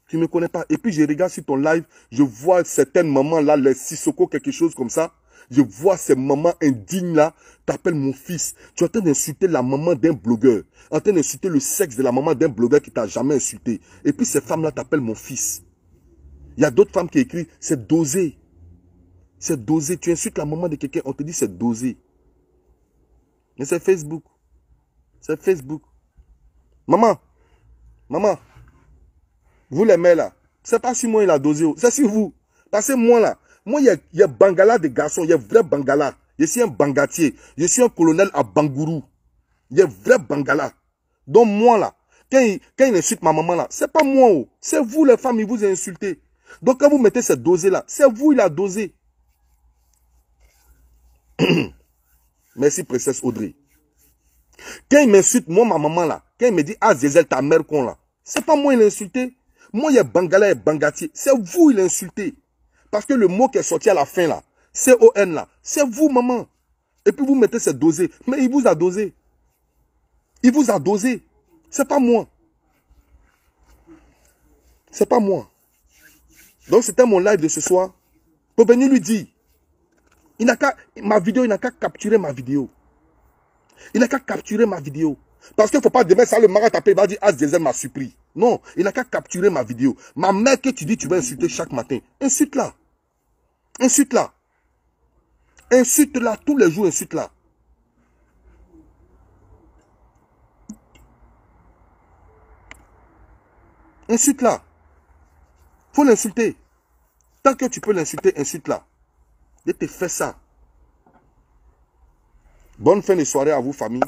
Tu ne me connais pas. Et puis, je regarde sur ton live, je vois certaines mamans là, les Sissoko, quelque chose comme ça. Je vois ces mamans indignes là, t'appelles mon fils. Tu es en train d'insulter la maman d'un blogueur. En train d'insulter le sexe de la maman d'un blogueur qui t'a jamais insulté. Et puis, ces femmes là t'appellent mon fils. Il y a d'autres femmes qui écrivent, c'est dosé. C'est dosé. Tu insultes la maman de quelqu'un, on te dit c'est dosé. Mais c'est Facebook. C'est Facebook. Maman, vous les mères là, c'est pas sur moi il a dosé, c'est sur vous. Parce que moi là, moi il y a Bangala de garçons, il y a vrai Bangala. Je suis un Bangatier, je suis un colonel à Bangourou. Il y a vrai Bangala. Donc moi là, quand il insulte ma maman là, c'est pas moi, oh. C'est vous les femmes, il vous a insulté. Donc quand vous mettez cette dosée là, c'est vous il a dosé. Merci princesse Audrey. Quand il m'insulte, moi ma maman là, quand il me dit ah Zézel ta mère con là, c'est pas moi il a insulté. Moi, il y a Bangala et Bangatier. C'est vous, il a insulté. Parce que le mot qui est sorti à la fin, là, C-O-N, là, c'est vous, maman. Et puis, vous mettez cette dosée. Mais il vous a dosé. Il vous a dosé. C'est pas moi. C'est pas moi. Donc, c'était mon live de ce soir. Pour venir lui dire, il n'a qu'à capturer ma vidéo. Il n'a qu'à capturer ma vidéo. Parce qu'il ne faut pas demain, ça le mara taper, il va dire, ah, Zézel m'a surpris. Non, il n'a qu'à capturer ma vidéo. Ma mère que tu dis, tu vas insulter chaque matin. Insulte-la. Insulte-la. Insulte-la tous les jours, insulte-la. Insulte-la. Faut l'insulter. Tant que tu peux l'insulter, insulte-la. Je te fais ça. Bonne fin de soirée à vous, famille.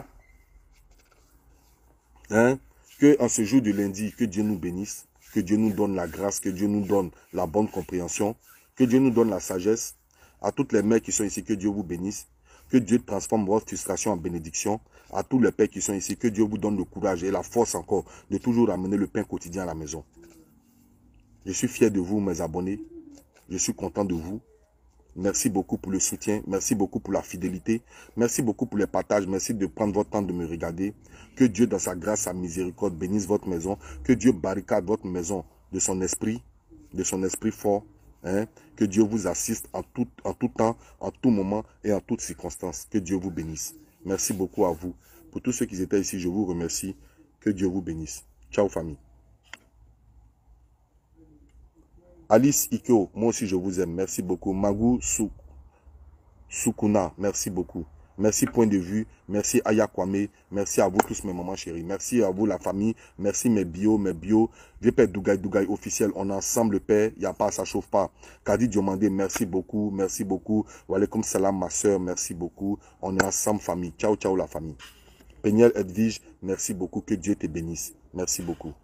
Hein? Que en ce jour de lundi, que Dieu nous bénisse, que Dieu nous donne la grâce, que Dieu nous donne la bonne compréhension, que Dieu nous donne la sagesse. À toutes les mères qui sont ici, que Dieu vous bénisse, que Dieu transforme votre frustration en bénédiction. À tous les pères qui sont ici, que Dieu vous donne le courage et la force encore de toujours amener le pain quotidien à la maison. Je suis fier de vous, mes abonnés. Je suis content de vous. Merci beaucoup pour le soutien. Merci beaucoup pour la fidélité. Merci beaucoup pour les partages. Merci de prendre votre temps de me regarder. Que Dieu, dans sa grâce, sa miséricorde, bénisse votre maison. Que Dieu barricade votre maison de son esprit fort. Hein? Que Dieu vous assiste en tout temps, en tout moment et en toutes circonstances. Que Dieu vous bénisse. Merci beaucoup à vous. Pour tous ceux qui étaient ici, je vous remercie. Que Dieu vous bénisse. Ciao, famille. Alice Ikeo, moi aussi je vous aime. Merci beaucoup. Magou Sukuna, merci beaucoup. Merci Point de Vue. Merci Aya Kwame. Merci à vous tous mes mamans chéries. Merci à vous la famille. Merci mes bio. Vieux Père Dougaï officiel. On est ensemble Père. Il n'y a pas, ça chauffe pas. Kadi Diomandé, merci beaucoup. Merci beaucoup. Wa alaikum salam ma soeur. Merci beaucoup. On est ensemble famille. Ciao, ciao la famille. Peniel Edwige, merci beaucoup. Que Dieu te bénisse. Merci beaucoup.